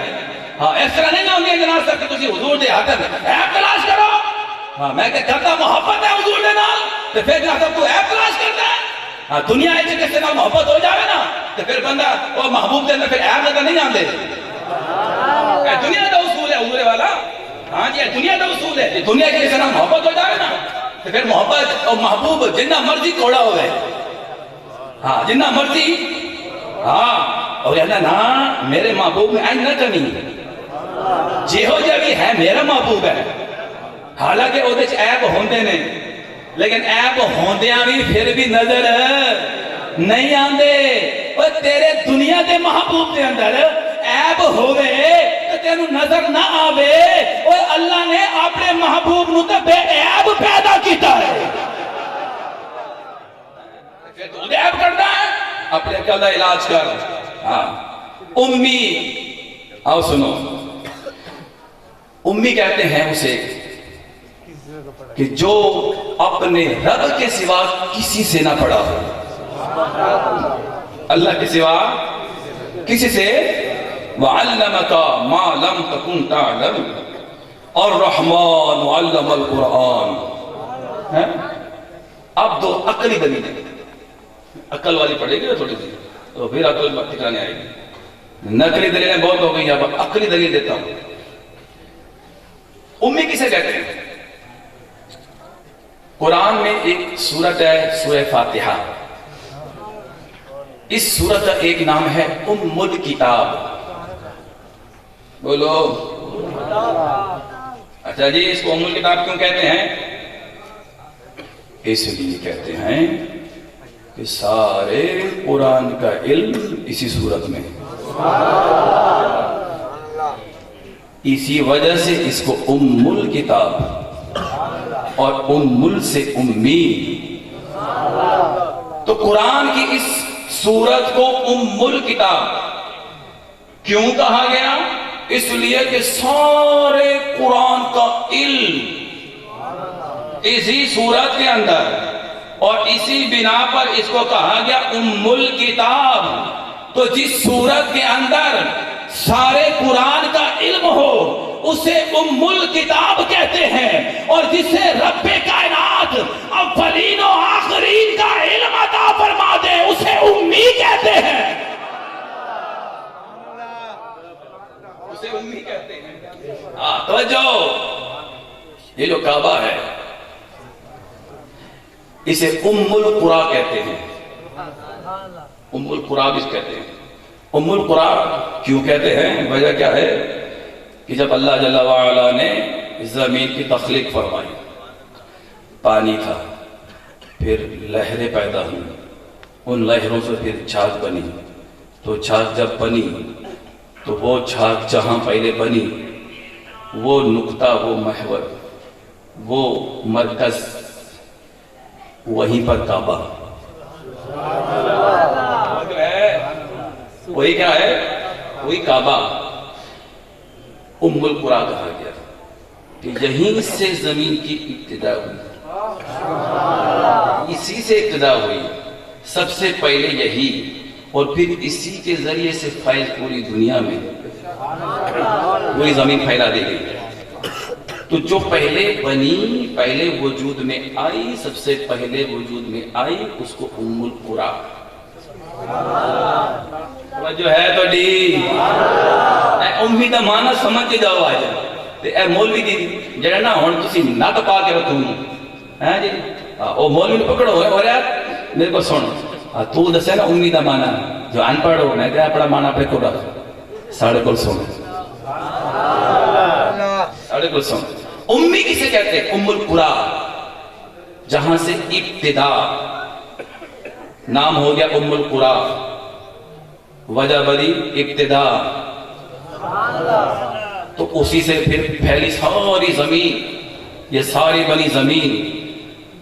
ہاں اس طرح نہیں ہوں گے جناب سر کہ تسی حضور دے حاضر ایپ تلاش کرو، ہاں میں کہ کرتا محبت ہے حضور دے نال تو پھر جناب سب تو ایپ تلاش کرتا ہے، ہاں دنیا ایچے کس سے نال محبت ہو جاوے نا تو پھر بندہ وہ محبوب دے اندر پھر ایپ لگا نہیں آندے، دنیا دا اصول ہے حضور والا، ہاں جی دنیا دا اصول ہے، دنیا کے سے نال محبت ہو جاوے نا تو پھر محبت اور محبوب جنہ مرضی کوڑا ہوئے، ہاں جنہ مرضی، ہاں اور اللہ نا میرے محبوب میں آئین نہ کمی جی ہو جا بھی ہے میرا محبوب ہے، حالانکہ وہ دیچ عیب ہوندے نے لیکن عیب ہوندیاں بھی پھر بھی نظر نہیں آندے، اور تیرے دنیا دے محبوب دے اندر عیب ہوئے تو تینوں نظر نہ آوے، اور اللہ نے اپنے محبوب نو تے بے عیب پیدا کیتا ہے، پھر تو عیب کرنا ہے اپنے عقل دا علاج کر، ہاں امی، آؤ سنو امی کہتے ہیں اسے کہ جو اپنے رب کے سوا کسی سے نہ پڑھا ہو، اللہ کے سوا کسی سے، وَعَلَّمَكَ مَا لَمْ تَكُنْ تَعْلَمُ الرحمن علم القرآن۔ اب دو عقلی دلیل ہے، عقل والی پڑھے گی نا تھوڑی سی تو پھر عقل ٹھکانے آئے گی، نقلی دلیلیں بہت ہو گئی، اب عقلی دلیل دیتا ہوں۔ امی کسے کہتے ہیں؟ قرآن میں ایک سورت ہے سورہ فاتحہ. اس سورت کا ایک نام ہے ام الکتاب. بولو. اچھا جی، اس کو ام الکتاب کیوں کہتے ہیں؟ اس لیے کہتے ہیں کہ سارے قرآن کا علم اسی سورت میں، اسی وجہ سے اس کو ام الکتاب اور ام سے امی. تو قرآن کی اس سورت کو ام الکتاب کیوں کہا گیا؟ اس لیے کہ سارے قرآن کا علم اسی سورت کے اندر، اور اسی بنا پر اس کو کہا گیا ام الکتاب. تو جس سورت کے اندر سارے قرآن کا علم ہو اسے ام الکتاب کہتے ہیں، اور جسے رب کائنات اولین و آخرین کا علم عطا فرما دے اسے امی کہتے ہیں. اسے امی کہتے ہیں. توجہ، یہ جو کعبہ ہے اسے ام القرآ کہتے ہیں. ام القرآ بھی کہتے ہیں. ام القرآ کیوں کہتے ہیں؟ وجہ کیا ہے کہ جب اللہ جل وعلا نے زمین کی تخلیق فرمائی، پانی تھا، پھر لہریں پیدا ہوئی، ان لہروں سے پھر چھاگ بنی. تو چھاگ جب بنی تو وہ چھاگ جہاں پہلے بنی، وہ نقطہ، وہ محور، وہ مرکز، وہیں پر کعبہ. وہی کیا ہے؟ وہی کعبہ. ام القرآ کہا گیا کہ یہیں سے زمین کی ابتدا ہوئی، اسی سے ابتدا ہوئی سب سے پہلے یہی، اور پھر اسی کے ذریعے سے فیض پوری دنیا میں پوری زمین پھیلا دی گئی. تو جو پہلے بنی، پہلے وجود میں آئی، سب سے پہلے وجود میں آئی، اس کو ام القرآ. جو ہے تو ڈی امی دا مانا سمجھ کے جاؤ. آج اے مولوی دی جڑا نا ہن تسی نت پا کے رکھو ہیں جی، او مولوی نو پکڑو. اور یار میرے کو سن، تو دسے نا امی دا مانا، جو ان پڑھ ہو میں کہ اپنا مانا اپنے کو رکھ. ساڑھے کو سن، ساڑھے کو سن. امی کسے کہتے ہیں؟ ام القرآ، جہاں سے ابتدا، نام ہو گیا ام القرآ. وجہ بری ابتدا، تو اسی سے پھر پھیلی ساری زمین، یہ ساری بنی زمین.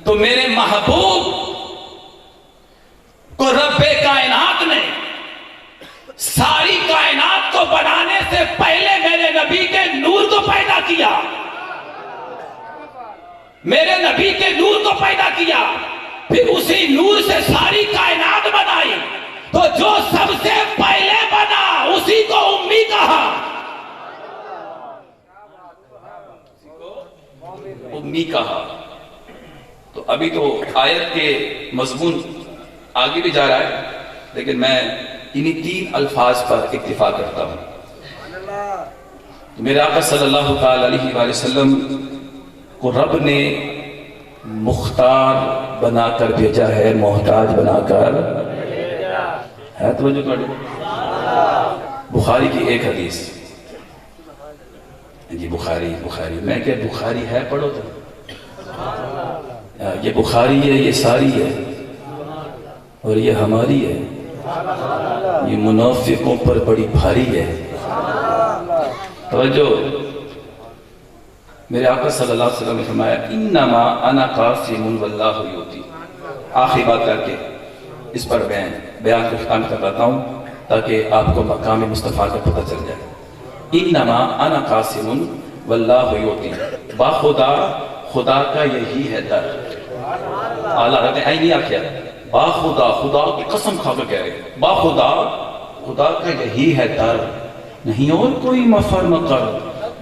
تو میرے محبوب کو رب کائنات نے ساری کائنات کو بنانے سے پہلے میرے نبی کے نور کو پیدا کیا، میرے نبی کے نور کو پیدا کیا، پھر اسی نور سے ساری کائنات بنائی. تو جو سب سے پہلے بنا اسی کو امی کہا. امی کہا. تو ابھی تو آیت کے مضمون آگے بھی جا رہا ہے، لیکن میں انہی 3 الفاظ پر اکتفا کرتا ہوں. میرے آقا صلی اللہ علیہ وآلہ وسلم کو رب نے مختار بنا کر بھیجا ہے، محتاج بنا کر ہے. توجہ کرو. بخاری کی ایک حدیث جی، بخاری میں کہ بخاری ہے، پڑھو تو یہ بخاری ہے، یہ ساری ہے، اور یہ ہماری ہے، یہ منافقوں پر بڑی بھاری ہے. توجہ. میرے آقا صلی اللہ علیہ وسلم نے فرمایا انما انا قاسم واللہ یؤتی. آخری بات کر کے اس پر بیان کو ختم کرتا ہوں تاکہ آپ کو مقام مصطفیٰ کا پتہ چل جائے. انما انا قاسم واللہ یؤتی. باخدا، خدا کا یہی ہے در. اعلیٰ رہتے ہیں نہیں آکھیا باخدا، خدا کی قسم کھا کر کہہ رہے باخدا، خدا کا یہی ہے در، نہیں اور کوئی مفر مقر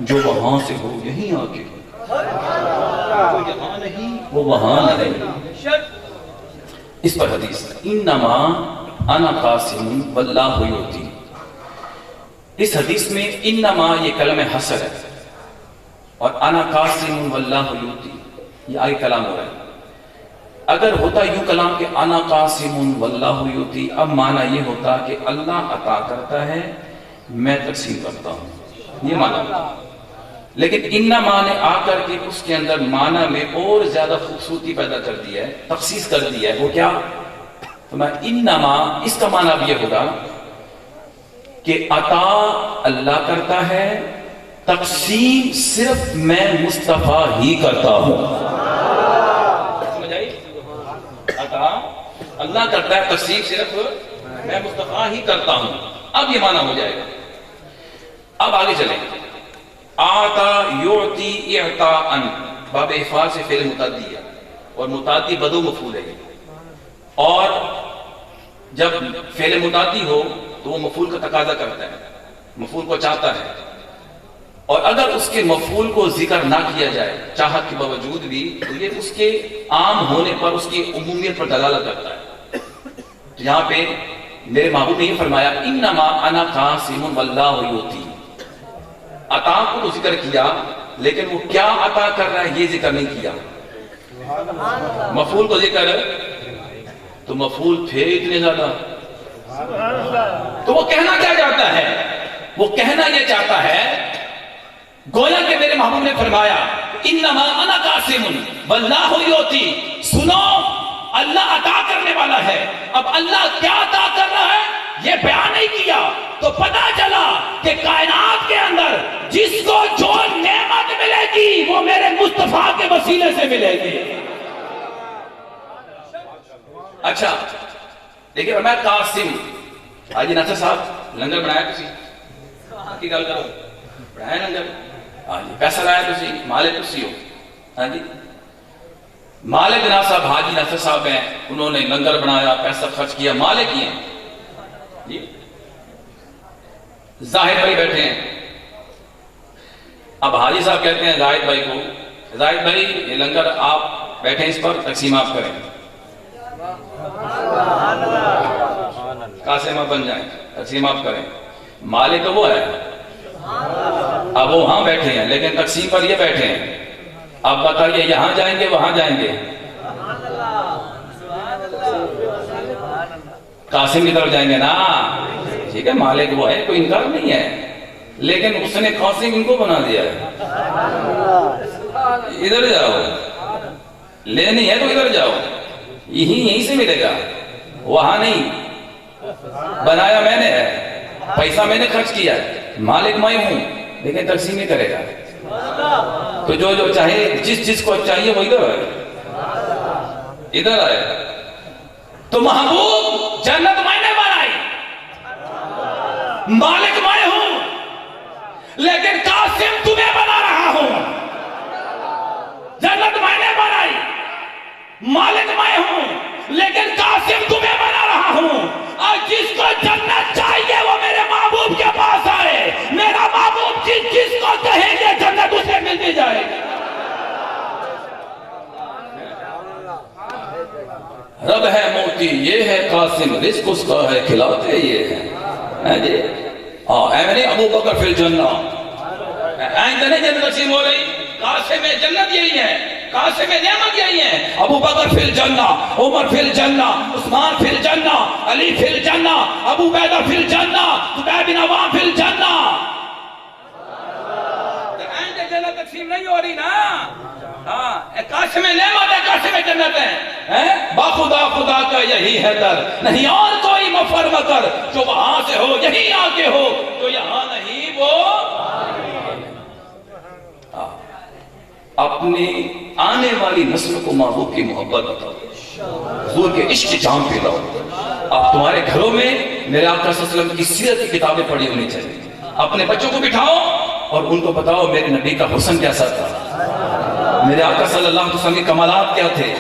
جو وہاں سے ہو یہیں آ کے، وہ یہاں نہیں وہ وہاں نہیں. اس پر حدیث انما انا قاسم واللہ یؤتی. اس حدیث میں انما یہ کلمہ حصر ہے، اور انا قاسم واللہ یؤتی یہ آئی کلام ہو رہا ہے. اگر ہوتا یوں کلام کہ انا قاسم واللہ یؤتی، اب معنی یہ ہوتا کہ اللہ عطا کرتا ہے میں تقسیم کرتا ہوں، یہ معنی ہوتا۔ لیکن انما نے آ کر کے اس کے اندر معنی میں اور زیادہ خوبصورتی پیدا کر دی ہے، تخصیص کر دی ہے۔ وہ کیا؟ تو میں انما، اس کا معنی اب یہ ہوگا کہ عطا اللہ کرتا ہے، تقسیم صرف میں مصطفیٰ ہی کرتا ہوں۔ سمجھ آئی؟ عطا اللہ کرتا ہے، تقسیم صرف میں مصطفیٰ ہی کرتا ہوں۔ اب یہ معنی ہو جائے گا۔ اب آگے چلیں، آتا یعطی اعطاء، باب افعال سے فعل متعدی ہے اور متعدی بدو مفعول ہے، اور جب فعل متعدی ہو تو وہ مفعول کا تقاضا کرتا ہے، مفعول کو چاہتا ہے، اور اگر اس کے مفعول کو ذکر نہ کیا جائے چاہت کے باوجود بھی تو یہ اس کے عام ہونے پر، اس کی عمومیت پر دلالت کرتا ہے۔ تو یہاں پہ میرے محبوب نے یہ فرمایا انما انا قاسم واللہ یؤتی، عطا کو تو ذکر کیا لیکن وہ کیا عطا کر رہا ہے یہ ذکر نہیں کیا، مفعول کو ذکر، تو مفعول تھے اتنے زیادہ، تو وہ کہنا کیا چاہتا ہے؟ وہ کہنا یہ چاہتا ہے گویا کہ میرے محبوب نے فرمایا انما انا قاسم واللہ یؤتی، سنو اللہ عطا کرنے والا ہے۔ اب اللہ کیا عطا کر رہا ہے یہ بیان نہیں کیا، تو پتا چلا کہ کائنات کے اندر جس کو جو نعمت ملے گی وہ میرے مصطفیٰ کے وسیلے سے ملے گی۔ اچھا دیکھیں میں قاسم، حاجی ناصر صاحب لنگر بنایا تسی کی گل کرو، بنایا لنگر، ہاں جی، پیسہ لایا تسی، مالک تسی ہو، ہاں جی، مالک جناب صاحب حاجی ناصر صاحب ہیں، انہوں نے لنگر بنایا، پیسہ خرچ کیا، مالک ہی ہیں جی۔ زاہد بھائی بیٹھے ہیں، اب حاجی صاحب کہتے ہیں زاہد بھائی کو، زاہد بھائی یہ لنگر آپ بیٹھے اس پر تقسیم آپ کریں، قاسم آپ بن جائیں، تقسیم آپ کریں، مالک تو وہ ہے، اب وہ وہاں بیٹھے ہیں لیکن تقسیم پر یہ بیٹھے ہیں، اب بتائیے یہاں جائیں گے وہاں جائیں گے؟ قاسم کی طرف جائیں گے نا، ٹھیک ہے، مالک وہ ہے، کوئی انکار نہیں ہے، لیکن اس نے قاسم ان کو بنا دیا ہے، ادھر جاؤ، لینی ہے تو ادھر جاؤ، یہیں سے ملے گا، وہاں نہیں، بنایا میں نے ہے، پیسہ میں نے خرچ کیا ہے، مالک میں ہوں لیکن تقسیم نہیں کرے گا، تو جو جو چاہے جس کو چاہیے وہ ادھر آئے، ادھر آئے، تو محبوب جنت میں نے بنائی، مالک میں ہوں لیکن قاسم تمہیں بنا رہا ہوں، جنت میں نے بنائی، مالک میں ہوں لیکن قاسم تمہیں بنا رہا ہوں، اور جس کو جنت چاہیے وہ میرے محبوب کے پاس آئے، میرا محبوب جس کو کہیں گے جنت اسے ملتی جائے گی۔ رب ہے موتی یہ ہے قاسم، رزق اس کا ہے کھلاتے یہ ہیں جی، اے ابو بکر فی الجنہ، آئندہ نہیں جنت تقسیم ہو رہی، قاسم جنت یہی ہے، قاسم نعمت یہی ہے، ابو بکر فی الجنہ، عمر فی الجنہ، عثمان فی الجنہ، علی فی الجنہ، ابو عبیدہ فی الجنہ، زبیر بن عوام فی الجنہ، آئندہ جنت تقسیم نہیں ہو رہی نا، قاسم نعمت ہے، قاسم جنت ہے، باخدا خدا کا یہی ہے در، نہیں اور کوئی مفر مکر، جو وہاں سے ہو یہی آگے ہو، جو یہاں نہیں وہ اپنی آنے والی نسل کو محبوب کی محبت بتاؤ، حضور کے عشق جام پہ لاؤ۔ اب تمہارے گھروں میں میرے آقا صلی اللہ علیہ وسلم کی سیرت کی کتابیں پڑھی ہونی چاہیے، اپنے بچوں کو بٹھاؤ اور ان کو بتاؤ میرے نبی کا حسن کیسا تھا، میرے آقا صلی اللہ علیہ وسلم کے کمالات کیا تھے،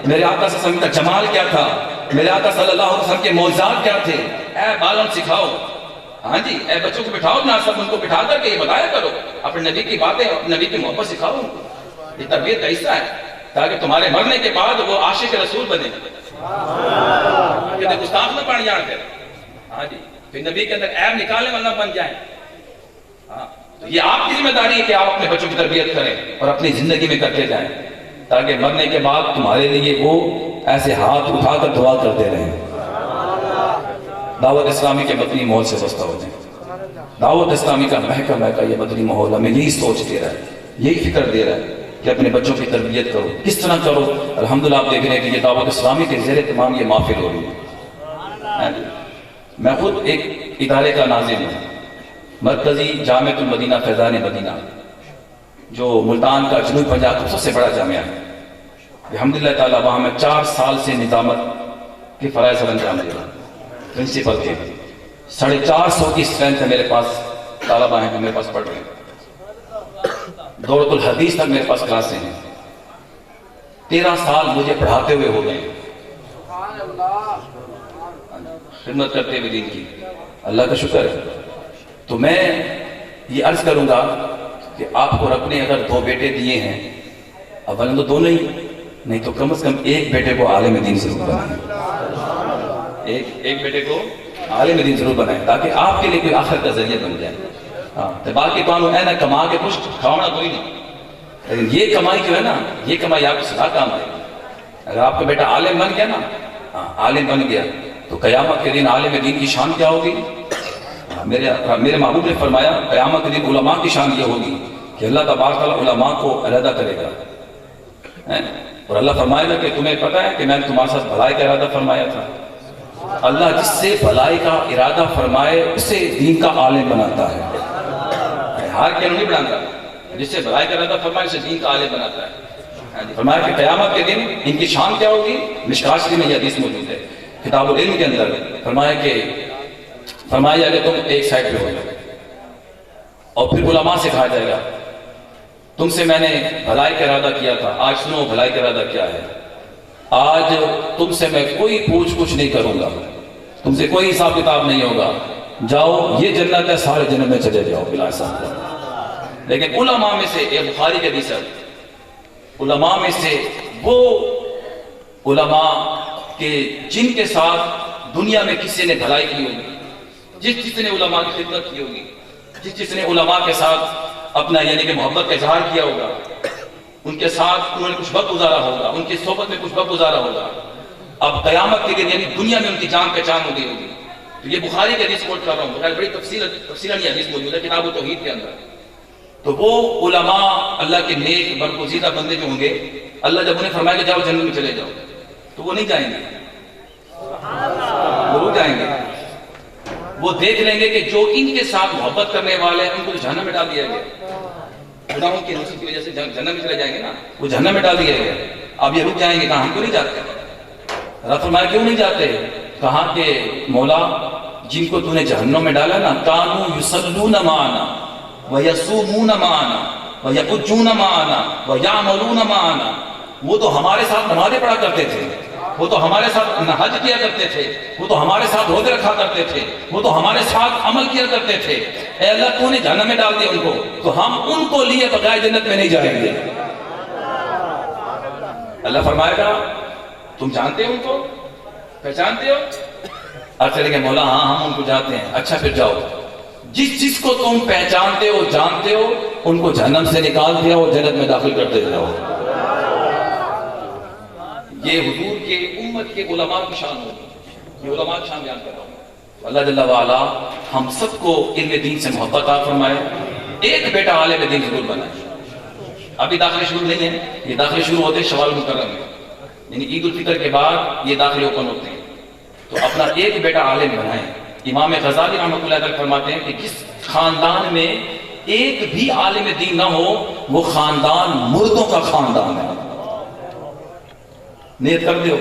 میرے آقا صلی اللہ علیہ وسلم کا جمال کیا تھا، میرے آقا صلی اللہ علیہ وسلم کے معجزات کیا تھے، اے بالوں سکھاؤ، ہاں جی، اے بچوں کو بٹھاؤ نا، سب ان کو بٹھا کر کے یہ بتایا کرو، اپنے نبی کی باتیں، اپنے نبی کی محبت سکھاؤ، یہ تربیت کا حصہ ہے، تاکہ تمہارے مرنے کے بعد وہ عاشق رسول بنے، کہ گستاخ نہ پڑ جائیں پھر، ہاں جی، پھر نبی کے اندر عیب نکالنے والا بن جائیں۔ تو یہ آپ کی ذمہ داری ہے کہ آپ اپنے بچوں کی تربیت کریں اور اپنی زندگی میں کرتے جائیں، تاکہ مرنے کے بعد تمہارے لیے وہ ایسے ہاتھ اٹھا کر دعا کرتے رہیں، دعوت اسلامی کے مدنی ماحول سے وابستہ ہو جائیں۔ دعوت اسلامی کا مہکا مہکا یہ مدنی ماحول ہمیں یہی سوچ دے رہا ہے، یہی فکر دے رہا ہے کہ اپنے بچوں کی تربیت کرو، کس طرح کرو۔ الحمدللہ آپ دیکھ رہے ہیں کہ یہ دعوت اسلامی کے زیر اہتمام یہ محفل ہو رہی ہے۔ میں خود ایک ادارے کا ناظم ہوں، مرکزی جامعۃ المدینہ فیضان مدینہ، جو ملتان کا جنوبی پنجاب کا سب سے بڑا جامعہ ہے۔ الحمدللہ تعالیٰ وہاں میں 4 سال سے نظامت کے فرائض سر انجام دے رہا ہوں، پرنسپل کے 450 کی اسٹرینتھ ہے میرے پاس، طالبہ ہیں جو میرے پاس پڑھ رہے ہیں، دورۃ الحدیث تک میرے پاس کلاسیں ہیں، 13 سال مجھے پڑھاتے ہوئے ہو گئے، خدمت کرتے ہوئے دین کی، اللہ کا شکر ہے۔ تو میں یہ عرض کروں گا کہ آپ کو رب نے اگر 2 بیٹے دیے ہیں، اولا تو 2 نہیں تو کم از کم ایک بیٹے کو عالم دین ضرور بنائیں، ایک بیٹے کو عالم دین ضرور بنائیں، تاکہ آپ کے لیے کوئی آخرت کا ذریعہ بن جائے۔ تو باقی کانوں ہے نا کما کے کچھ کھاؤنا کوئی نہیں، لیکن یہ کمائی جو ہے نا، یہ کمائی آپ کو سدا کام آئے گی۔ اگر آپ کا بیٹا عالم بن گیا نا، عالم بن گیا تو قیامت کے دن عالم دین کی شان کیا ہوگی؟ میرے محبوب نے فرمایا قیامت کے دن علماء کی شان یہ ہوگی کہ اللہ تبارک تعالیٰ علماء کو علیحدہ کرے گا، اور اللہ فرمائے گا کہ تمہیں پتہ ہے کہ میں نے تمہارے ساتھ بھلائی کا ارادہ فرمایا تھا۔ اللہ جس سے بھلائی کا ارادہ فرمائے اسے دین کا عالم بناتا ہے، ہار کے نہیں بناتا، جس سے بھلائی کا ارادہ فرمائے اسے دین کا عالم بناتا ہے۔ فرمایا کہ قیامت کے دن ان کی شان کیا ہوگی؟ مشکوٰۃ شریف میں یہ حدیث موجود ہے کتاب العلم کے اندر، فرمایا کہ تم ایک سائڈ پہ ہو جاؤ، اور پھر علماء سے کہا جائے گا تم سے میں نے بھلائی کا ارادہ کیا تھا، آج سنو بھلائی کا ارادہ کیا ہے، آج تم سے میں کوئی پوچھ کچھ نہیں کروں گا، تم سے کوئی حساب کتاب نہیں ہوگا، جاؤ یہ جنت ہے، سارے جنت میں چلے جاؤ بلا حساب۔ لیکن علماء میں سے، یہ بخاری کے حدیث ہے، علماء میں سے وہ علماء کہ جن کے ساتھ دنیا میں کسی نے بھلائی کی ہوگی، جس نے علماء کی خدمت کی ہوگی، جس نے علماء کے ساتھ اپنا یعنی کہ محبت کا اظہار کیا ہوگا، ان کے ساتھ انہوں نے کچھ وقت گزارا ہوگا، ان کی صحبت میں کچھ وقت گزارا ہوگا، اب قیامت کے دن یعنی دنیا میں ان کی جان پہچان ہو گئی ہوگی۔ تو یہ بخاری کے حدیث کوٹ کر رہا ہوں، بڑی تفصیلاً یہ حدیث موجود ہے کتاب التوحید کے اندر۔ تو وہ علماء اللہ کے نیک برگزیدہ بندے جو ہوں گے، اللہ جب انہیں فرمائے کہ جاؤ جنت میں چلے جاؤ، تو وہ نہیں جائیں گے، وہ رک جائیں گے، وہ دیکھ لیں گے کہ جو ان کے ساتھ محبت کرنے والے ہیں ان کو جہنم میں ڈال دیا گیا، گناہوں کی نصیب کی وجہ سے جہنم میں چلے جائیں گے نا، وہ جہنم میں ڈال دیا گیا، اب یہ رک جائیں گے، کہاں ہم کو نہیں جاتے؟ رب فرمایا کیوں نہیں جاتے؟ کہا کہ مولا جن کو تو نے جہنم میں ڈالا نا، کانوا یصلون معنا ویصومون معنا ویحجون معنا ویعملون معنا، وہ تو ہمارے ساتھ نمازیں پڑھا کرتے تھے، وہ تو ہمارے ساتھ حج کیا کرتے تھے، وہ تو ہمارے ساتھ روزے رکھا کرتے تھے، وہ تو ہمارے ساتھ عمل کیا کرتے تھے، اے اللہ تو نے جہنم میں ڈال دیا ان کو، تو ہم ان کو لیے بغیر جنت میں نہیں جائیں گے۔ اللہ فرمائے گا تم جانتے ہو ان کو، پہچانتے ہو؟ آپ چلے گے مولا ہاں ہم ان کو جانتے ہیں، اچھا پھر جاؤ، جس کو تم پہچانتے ہو جانتے ہو ان کو جہنم سے نکال دیا اور جنت میں داخل کرتے جاؤ۔ یہ حضور کے امت کے علماء کی شان ہوگی، یہ علماء کی شان بیان کر رہا ہوں۔ اللہ جل وعلا ہم سب کو علم دین سے محبت عطا فرمائے، ایک بیٹا عالم دین ضرور بنائے۔ ابھی داخلے شروع نہیں ہیں، یہ داخلے شروع ہوتے ہیں شوال مکرم میں، یعنی عید الفطر کے بعد یہ داخلے اوپن ہوتے ہیں، تو اپنا ایک بیٹا عالم بنائیں۔ امام غزالی رحمۃ اللہ علیہ فرماتے ہیں کہ جس خاندان میں ایک بھی عالم دین نہ ہو وہ خاندان مردوں کا خاندان ہے۔ نیت کر دے ہو